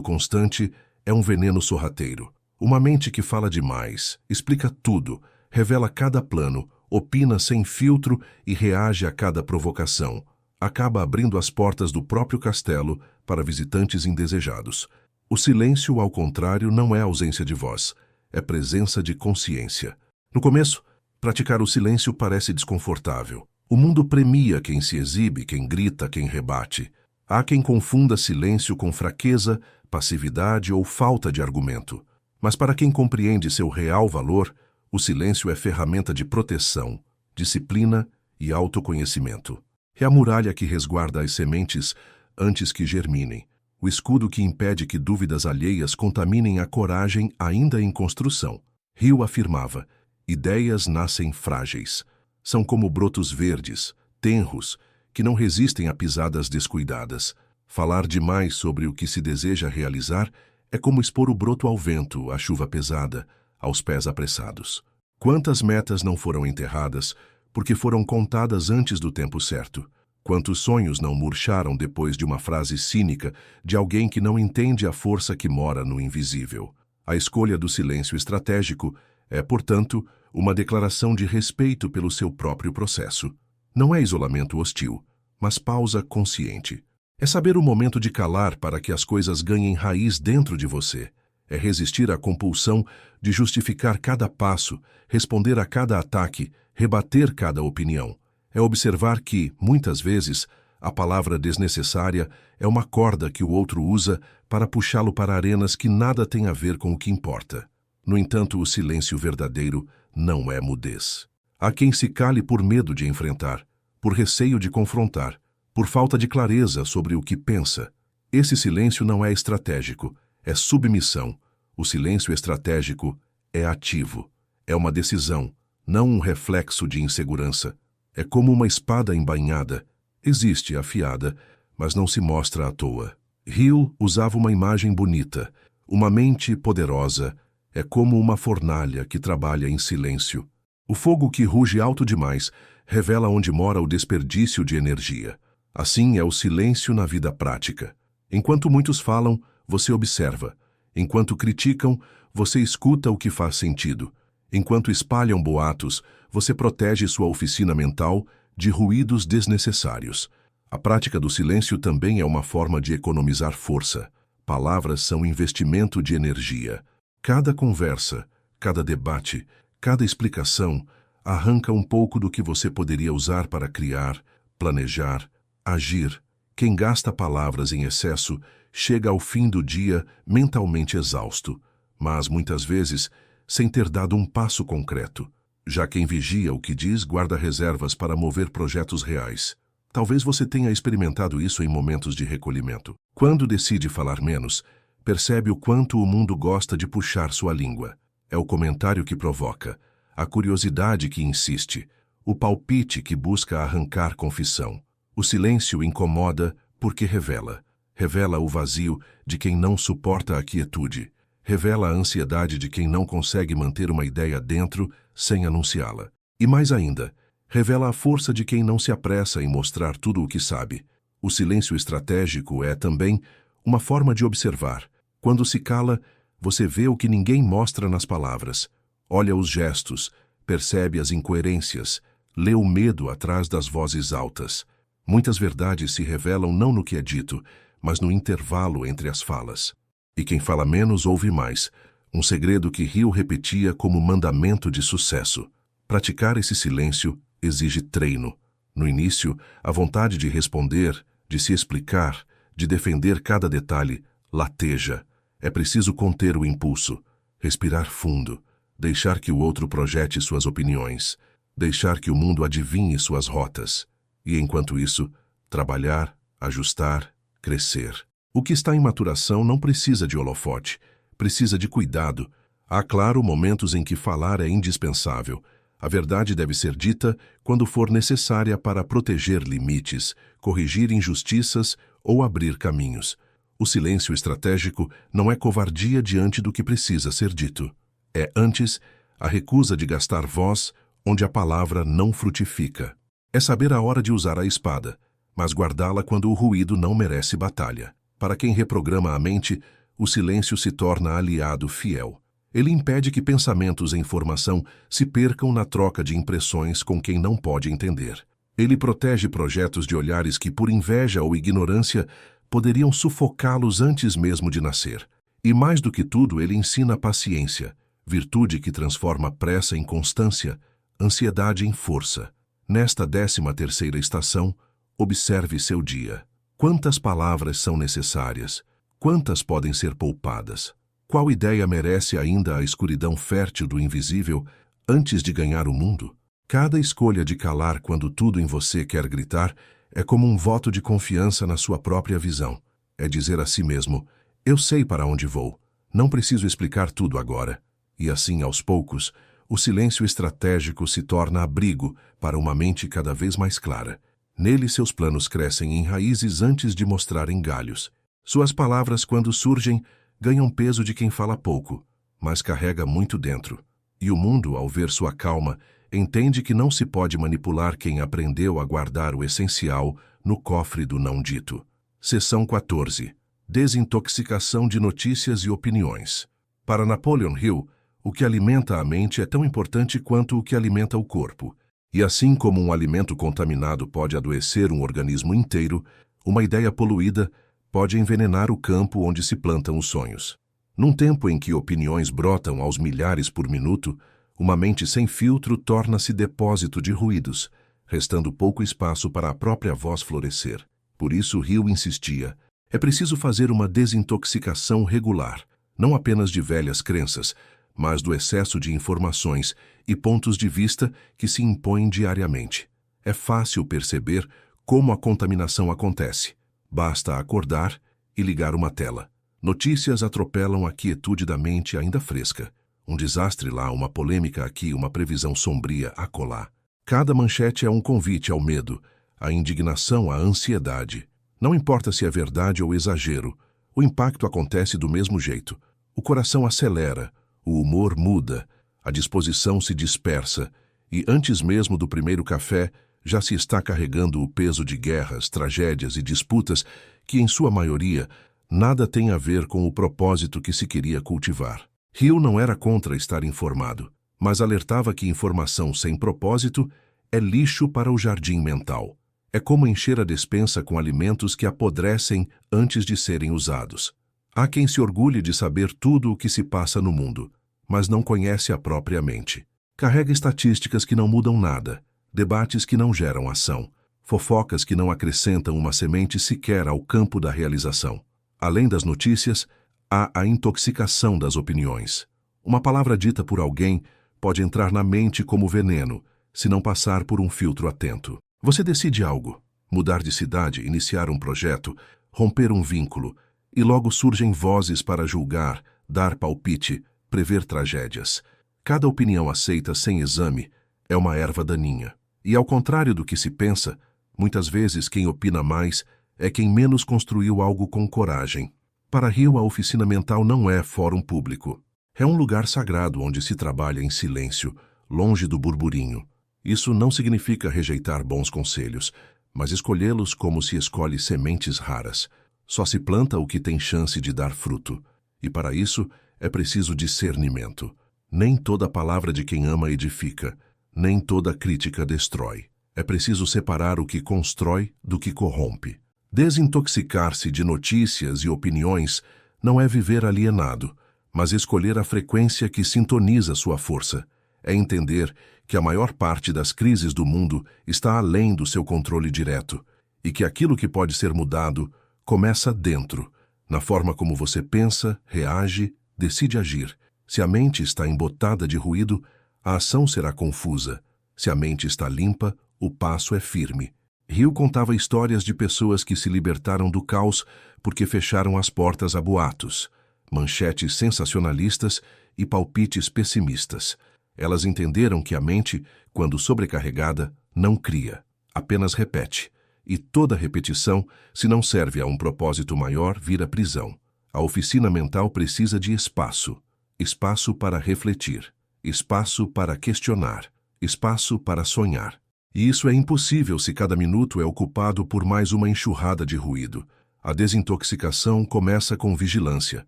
constante é um veneno sorrateiro. Uma mente que fala demais, explica tudo, revela cada plano, opina sem filtro e reage a cada provocação. Acaba abrindo as portas do próprio castelo para visitantes indesejados. O silêncio, ao contrário, não é ausência de voz, é presença de consciência. No começo, praticar o silêncio parece desconfortável. O mundo premia quem se exibe, quem grita, quem rebate. Há quem confunda silêncio com fraqueza, passividade ou falta de argumento. Mas para quem compreende seu real valor, o silêncio é ferramenta de proteção, disciplina e autoconhecimento. É a muralha que resguarda as sementes antes que germinem, o escudo que impede que dúvidas alheias contaminem a coragem ainda em construção. Hill afirmava: ideias nascem frágeis. São como brotos verdes, tenros, que não resistem a pisadas descuidadas. Falar demais sobre o que se deseja realizar é como expor o broto ao vento, à chuva pesada, aos pés apressados. Quantas metas não foram enterradas porque foram contadas antes do tempo certo? Quantos sonhos não murcharam depois de uma frase cínica de alguém que não entende a força que mora no invisível? A escolha do silêncio estratégico é, portanto, uma declaração de respeito pelo seu próprio processo. Não é isolamento hostil, mas pausa consciente. É saber o momento de calar para que as coisas ganhem raiz dentro de você. É resistir à compulsão de justificar cada passo, responder a cada ataque, rebater cada opinião. É observar que, muitas vezes, a palavra desnecessária é uma corda que o outro usa para puxá-lo para arenas que nada têm a ver com o que importa. No entanto, o silêncio verdadeiro não é mudez. Há quem se cale por medo de enfrentar, por receio de confrontar, por falta de clareza sobre o que pensa. Esse silêncio não é estratégico, é submissão. O silêncio estratégico é ativo, é uma decisão, não um reflexo de insegurança. É como uma espada embainhada. Existe afiada, mas não se mostra à toa. Hill usava uma imagem bonita. Uma mente poderosa é como uma fornalha que trabalha em silêncio. O fogo que ruge alto demais revela onde mora o desperdício de energia. Assim é o silêncio na vida prática. Enquanto muitos falam, você observa. Enquanto criticam, você escuta o que faz sentido. Enquanto espalham boatos, você protege sua oficina mental de ruídos desnecessários. A prática do silêncio também é uma forma de economizar força. Palavras são investimento de energia. Cada conversa, cada debate, cada explicação arranca um pouco do que você poderia usar para criar, planejar, agir. Quem gasta palavras em excesso chega ao fim do dia mentalmente exausto, mas muitas vezes sem ter dado um passo concreto. Já quem vigia o que diz guarda reservas para mover projetos reais. Talvez você tenha experimentado isso em momentos de recolhimento. Quando decide falar menos, percebe o quanto o mundo gosta de puxar sua língua. É o comentário que provoca, a curiosidade que insiste, o palpite que busca arrancar confissão. O silêncio incomoda porque revela. Revela o vazio de quem não suporta a quietude. Revela a ansiedade de quem não consegue manter uma ideia dentro sem anunciá-la. E mais ainda, revela a força de quem não se apressa em mostrar tudo o que sabe. O silêncio estratégico é também uma forma de observar. Quando se cala, você vê o que ninguém mostra nas palavras. Olha os gestos, percebe as incoerências, lê o medo atrás das vozes altas. Muitas verdades se revelam não no que é dito, mas no intervalo entre as falas. E quem fala menos ouve mais, um segredo que Hill repetia como mandamento de sucesso. Praticar esse silêncio exige treino. No início, a vontade de responder, de se explicar, de defender cada detalhe, lateja. É preciso conter o impulso, respirar fundo, deixar que o outro projete suas opiniões, deixar que o mundo adivinhe suas rotas. E, enquanto isso, trabalhar, ajustar, crescer. O que está em maturação não precisa de holofote, precisa de cuidado. Há, claro, momentos em que falar é indispensável. A verdade deve ser dita quando for necessária para proteger limites, corrigir injustiças ou abrir caminhos. O silêncio estratégico não é covardia diante do que precisa ser dito. É, antes, a recusa de gastar voz onde a palavra não frutifica. É saber a hora de usar a espada, mas guardá-la quando o ruído não merece batalha. Para quem reprograma a mente, o silêncio se torna aliado fiel. Ele impede que pensamentos em formação se percam na troca de impressões com quem não pode entender. Ele protege projetos de olhares que, por inveja ou ignorância, poderiam sufocá-los antes mesmo de nascer. E mais do que tudo, ele ensina a paciência, virtude que transforma pressa em constância, ansiedade em força. Nesta 13ª estação, observe seu dia. Quantas palavras são necessárias? Quantas podem ser poupadas? Qual ideia merece ainda a escuridão fértil do invisível antes de ganhar o mundo? Cada escolha de calar quando tudo em você quer gritar é como um voto de confiança na sua própria visão. É dizer a si mesmo, eu sei para onde vou, não preciso explicar tudo agora. E assim, aos poucos, o silêncio estratégico se torna abrigo para uma mente cada vez mais clara. Nele seus planos crescem em raízes antes de mostrarem galhos. Suas palavras, quando surgem, ganham peso de quem fala pouco, mas carrega muito dentro. E o mundo, ao ver sua calma, entende que não se pode manipular quem aprendeu a guardar o essencial no cofre do não dito. Seção 14. Desintoxicação de notícias e opiniões. Para Napoleon Hill, o que alimenta a mente é tão importante quanto o que alimenta o corpo. E assim como um alimento contaminado pode adoecer um organismo inteiro, uma ideia poluída pode envenenar o campo onde se plantam os sonhos. Num tempo em que opiniões brotam aos milhares por minuto, uma mente sem filtro torna-se depósito de ruídos, restando pouco espaço para a própria voz florescer. Por isso Hill insistia, é preciso fazer uma desintoxicação regular, não apenas de velhas crenças, mas do excesso de informações e pontos de vista que se impõem diariamente. É fácil perceber como a contaminação acontece. Basta acordar e ligar uma tela. Notícias atropelam a quietude da mente ainda fresca. Um desastre lá, uma polêmica aqui, uma previsão sombria acolá. Cada manchete é um convite ao medo, à indignação, à ansiedade. Não importa se é verdade ou exagero, o impacto acontece do mesmo jeito. O coração acelera, o humor muda, a disposição se dispersa e antes mesmo do primeiro café, já se está carregando o peso de guerras, tragédias e disputas que, em sua maioria, nada tem a ver com o propósito que se queria cultivar. Hill não era contra estar informado, mas alertava que informação sem propósito é lixo para o jardim mental. É como encher a despensa com alimentos que apodrecem antes de serem usados. Há quem se orgulhe de saber tudo o que se passa no mundo, mas não conhece a própria mente. Carrega estatísticas que não mudam nada, debates que não geram ação, fofocas que não acrescentam uma semente sequer ao campo da realização. Além das notícias, há a intoxicação das opiniões. Uma palavra dita por alguém pode entrar na mente como veneno, se não passar por um filtro atento. Você decide algo, mudar de cidade, iniciar um projeto, romper um vínculo, e logo surgem vozes para julgar, dar palpite, prever tragédias. Cada opinião aceita sem exame é uma erva daninha. E ao contrário do que se pensa, muitas vezes quem opina mais é quem menos construiu algo com coragem. Para Hill, a oficina mental não é fórum público. É um lugar sagrado onde se trabalha em silêncio, longe do burburinho. Isso não significa rejeitar bons conselhos, mas escolhê-los como se escolhe sementes raras. Só se planta o que tem chance de dar fruto. E para isso é preciso discernimento. Nem toda palavra de quem ama edifica, nem toda crítica destrói. É preciso separar o que constrói do que corrompe. Desintoxicar-se de notícias e opiniões não é viver alienado, mas escolher a frequência que sintoniza sua força. É entender que a maior parte das crises do mundo está além do seu controle direto e que aquilo que pode ser mudado começa dentro, na forma como você pensa, reage, decide agir. Se a mente está embotada de ruído, a ação será confusa. Se a mente está limpa, o passo é firme. Hill contava histórias de pessoas que se libertaram do caos porque fecharam as portas a boatos, manchetes sensacionalistas e palpites pessimistas. Elas entenderam que a mente, quando sobrecarregada, não cria, apenas repete. E toda repetição, se não serve a um propósito maior, vira prisão. A oficina mental precisa de espaço. Espaço para refletir. Espaço para questionar. Espaço para sonhar. E isso é impossível se cada minuto é ocupado por mais uma enxurrada de ruído. A desintoxicação começa com vigilância.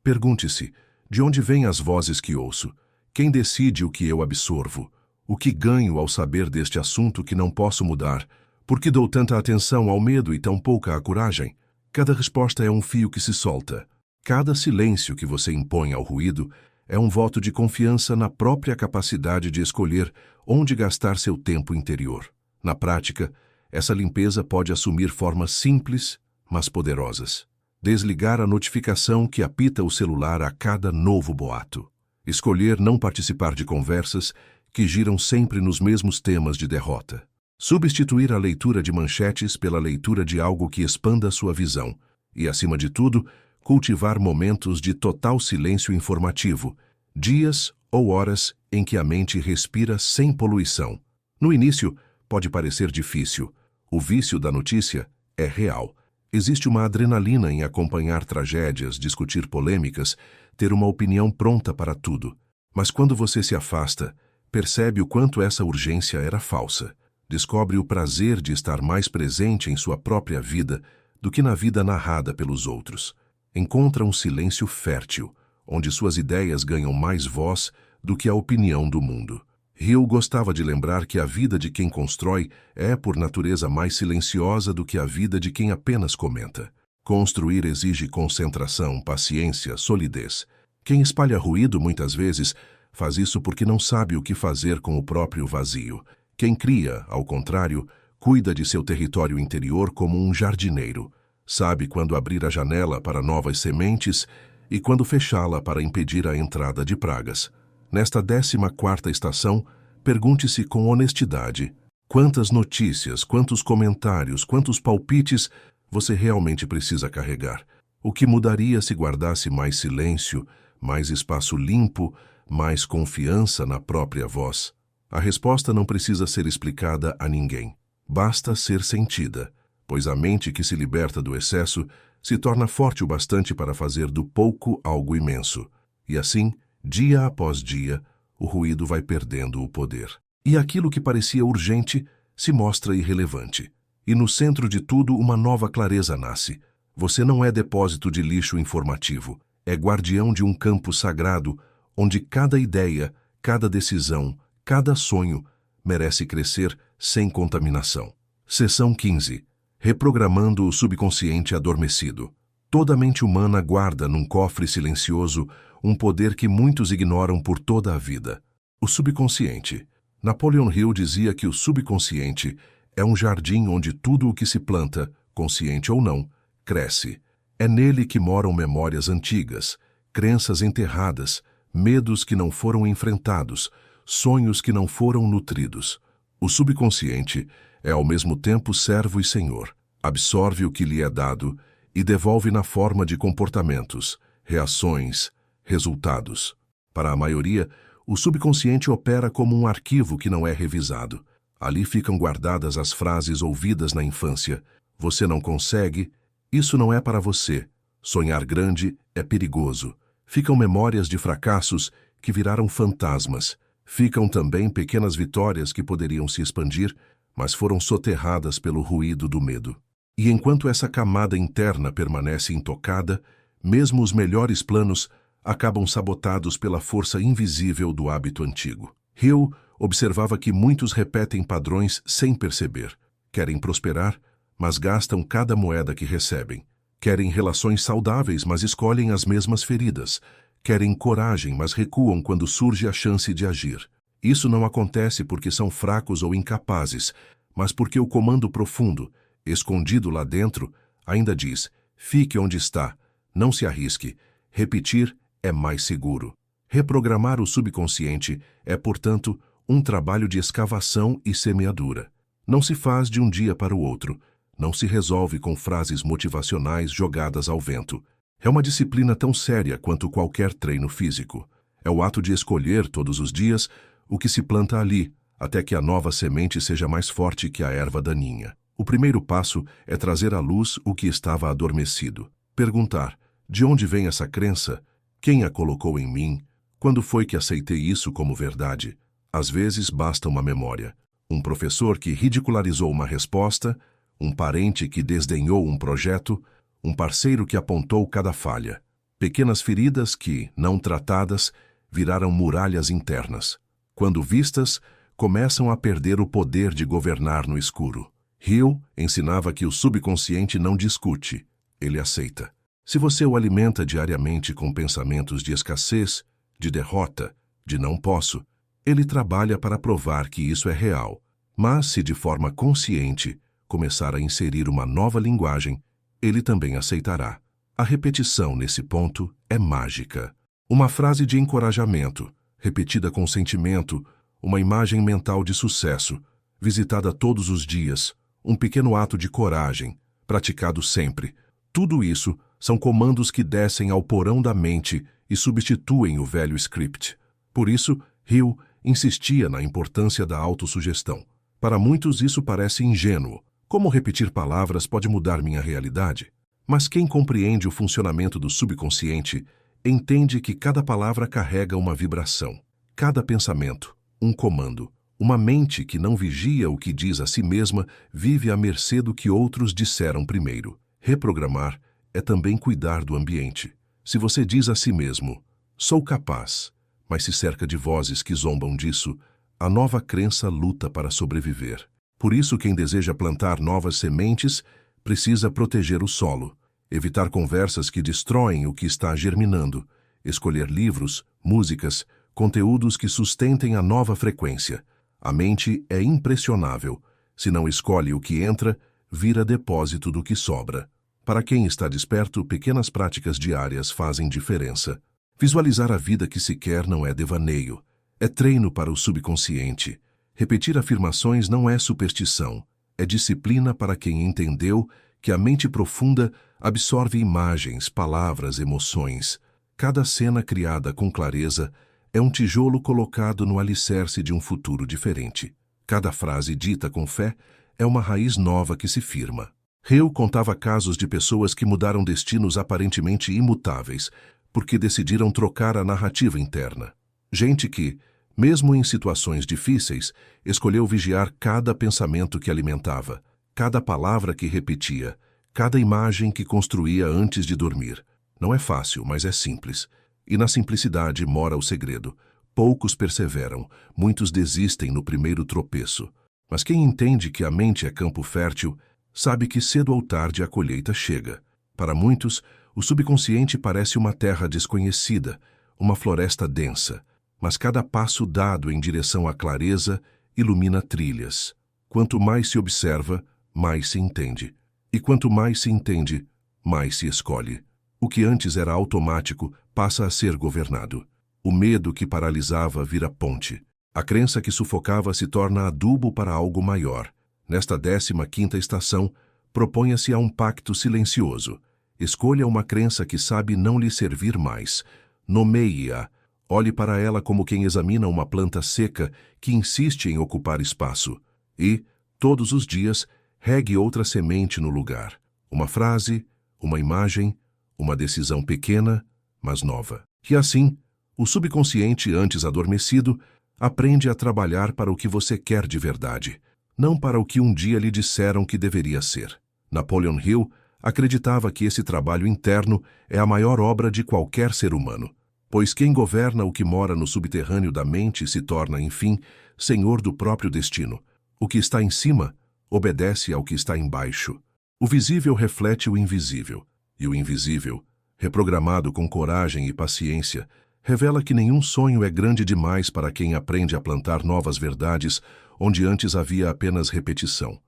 Pergunte-se, de onde vêm as vozes que ouço? Quem decide o que eu absorvo? O que ganho ao saber deste assunto que não posso mudar? Por que dou tanta atenção ao medo e tão pouca à coragem? Cada resposta é um fio que se solta. Cada silêncio que você impõe ao ruído é um voto de confiança na própria capacidade de escolher onde gastar seu tempo interior. Na prática, essa limpeza pode assumir formas simples, mas poderosas. Desligar a notificação que apita o celular a cada novo boato. Escolher não participar de conversas que giram sempre nos mesmos temas de derrota. Substituir a leitura de manchetes pela leitura de algo que expanda sua visão. E, acima de tudo, cultivar momentos de total silêncio informativo, dias ou horas em que a mente respira sem poluição. No início, pode parecer difícil. O vício da notícia é real. Existe uma adrenalina em acompanhar tragédias, discutir polêmicas, ter uma opinião pronta para tudo. Mas quando você se afasta, percebe o quanto essa urgência era falsa. Descobre o prazer de estar mais presente em sua própria vida do que na vida narrada pelos outros. Encontra um silêncio fértil, onde suas ideias ganham mais voz do que a opinião do mundo. Hill gostava de lembrar que a vida de quem constrói é, por natureza, mais silenciosa do que a vida de quem apenas comenta. Construir exige concentração, paciência, solidez. Quem espalha ruído, muitas vezes, faz isso porque não sabe o que fazer com o próprio vazio. Quem cria, ao contrário, cuida de seu território interior como um jardineiro. Sabe quando abrir a janela para novas sementes e quando fechá-la para impedir a entrada de pragas. Nesta 14ª estação, pergunte-se com honestidade: quantas notícias, quantos comentários, quantos palpites você realmente precisa carregar? O que mudaria se guardasse mais silêncio, mais espaço limpo, mais confiança na própria voz? A resposta não precisa ser explicada a ninguém. Basta ser sentida, pois a mente que se liberta do excesso se torna forte o bastante para fazer do pouco algo imenso. E assim, dia após dia, o ruído vai perdendo o poder. E aquilo que parecia urgente se mostra irrelevante. E no centro de tudo uma nova clareza nasce. Você não é depósito de lixo informativo, é guardião de um campo sagrado onde cada ideia, cada decisão, cada sonho merece crescer sem contaminação. Seção 15. Reprogramando o subconsciente adormecido. Toda mente humana guarda num cofre silencioso um poder que muitos ignoram por toda a vida. O subconsciente. Napoleon Hill dizia que o subconsciente é um jardim onde tudo o que se planta, consciente ou não, cresce. É nele que moram memórias antigas, crenças enterradas, medos que não foram enfrentados, sonhos que não foram nutridos. O subconsciente é ao mesmo tempo servo e senhor. Absorve o que lhe é dado e devolve na forma de comportamentos, reações, resultados. Para a maioria, o subconsciente opera como um arquivo que não é revisado. Ali ficam guardadas as frases ouvidas na infância. Você não consegue, isso não é para você. Sonhar grande é perigoso. Ficam memórias de fracassos que viraram fantasmas. Ficam também pequenas vitórias que poderiam se expandir, mas foram soterradas pelo ruído do medo. E enquanto essa camada interna permanece intocada, mesmo os melhores planos acabam sabotados pela força invisível do hábito antigo. Hill observava que muitos repetem padrões sem perceber. Querem prosperar, mas gastam cada moeda que recebem. Querem relações saudáveis, mas escolhem as mesmas feridas. Querem coragem, mas recuam quando surge a chance de agir. Isso não acontece porque são fracos ou incapazes, mas porque o comando profundo, escondido lá dentro, ainda diz: fique onde está, não se arrisque. Repetir é mais seguro. Reprogramar o subconsciente é, portanto, um trabalho de escavação e semeadura. Não se faz de um dia para o outro. Não se resolve com frases motivacionais jogadas ao vento. É uma disciplina tão séria quanto qualquer treino físico. É o ato de escolher todos os dias o que se planta ali, até que a nova semente seja mais forte que a erva daninha. O primeiro passo é trazer à luz o que estava adormecido. Perguntar: de onde vem essa crença? Quem a colocou em mim? Quando foi que aceitei isso como verdade? Às vezes basta uma memória. Um professor que ridicularizou uma resposta, um parente que desdenhou um projeto, um parceiro que apontou cada falha. Pequenas feridas que, não tratadas, viraram muralhas internas. Quando vistas, começam a perder o poder de governar no escuro. Hill ensinava que o subconsciente não discute, ele aceita. Se você o alimenta diariamente com pensamentos de escassez, de derrota, de não posso, ele trabalha para provar que isso é real. Mas se de forma consciente começar a inserir uma nova linguagem, ele também aceitará. A repetição nesse ponto é mágica. Uma frase de encorajamento, repetida com sentimento, uma imagem mental de sucesso, visitada todos os dias, um pequeno ato de coragem, praticado sempre. Tudo isso são comandos que descem ao porão da mente e substituem o velho script. Por isso, Hill insistia na importância da autossugestão. Para muitos isso parece ingênuo. Como repetir palavras pode mudar minha realidade? Mas quem compreende o funcionamento do subconsciente entende que cada palavra carrega uma vibração. Cada pensamento, um comando. Uma mente que não vigia o que diz a si mesma vive à mercê do que outros disseram primeiro. Reprogramar é também cuidar do ambiente. Se você diz a si mesmo: sou capaz, mas se cerca de vozes que zombam disso, a nova crença luta para sobreviver. Por isso, quem deseja plantar novas sementes precisa proteger o solo, evitar conversas que destroem o que está germinando, escolher livros, músicas, conteúdos que sustentem a nova frequência. A mente é impressionável. Se não escolhe o que entra, vira depósito do que sobra. Para quem está desperto, pequenas práticas diárias fazem diferença. Visualizar a vida que se quer não é devaneio. É treino para o subconsciente. Repetir afirmações não é superstição. É disciplina para quem entendeu que a mente profunda absorve imagens, palavras, emoções. Cada cena criada com clareza é um tijolo colocado no alicerce de um futuro diferente. Cada frase dita com fé é uma raiz nova que se firma. Hill contava casos de pessoas que mudaram destinos aparentemente imutáveis, porque decidiram trocar a narrativa interna. Gente que, Mesmo em situações difíceis, escolheu vigiar cada pensamento que alimentava, cada palavra que repetia, cada imagem que construía antes de dormir. Não é fácil, mas é simples. E na simplicidade mora o segredo. Poucos perseveram, muitos desistem no primeiro tropeço. Mas quem entende que a mente é campo fértil, sabe que cedo ou tarde a colheita chega. Para muitos, o subconsciente parece uma terra desconhecida, uma floresta densa. Mas cada passo dado em direção à clareza ilumina trilhas. Quanto mais se observa, mais se entende. E quanto mais se entende, mais se escolhe. O que antes era automático passa a ser governado. O medo que paralisava vira ponte. A crença que sufocava se torna adubo para algo maior. Nesta 15ª estação, proponha-se a um pacto silencioso. Escolha uma crença que sabe não lhe servir mais. Nomeie-a. Olhe para ela como quem examina uma planta seca que insiste em ocupar espaço. E, todos os dias, regue outra semente no lugar. Uma frase, uma imagem, uma decisão pequena, mas nova. E assim, o subconsciente, antes adormecido, aprende a trabalhar para o que você quer de verdade, não para o que um dia lhe disseram que deveria ser. Napoleon Hill acreditava que esse trabalho interno é a maior obra de qualquer ser humano, pois quem governa o que mora no subterrâneo da mente se torna, enfim, senhor do próprio destino. O que está em cima obedece ao que está embaixo. O visível reflete o invisível, e o invisível, reprogramado com coragem e paciência, revela que nenhum sonho é grande demais para quem aprende a plantar novas verdades onde antes havia apenas repetição.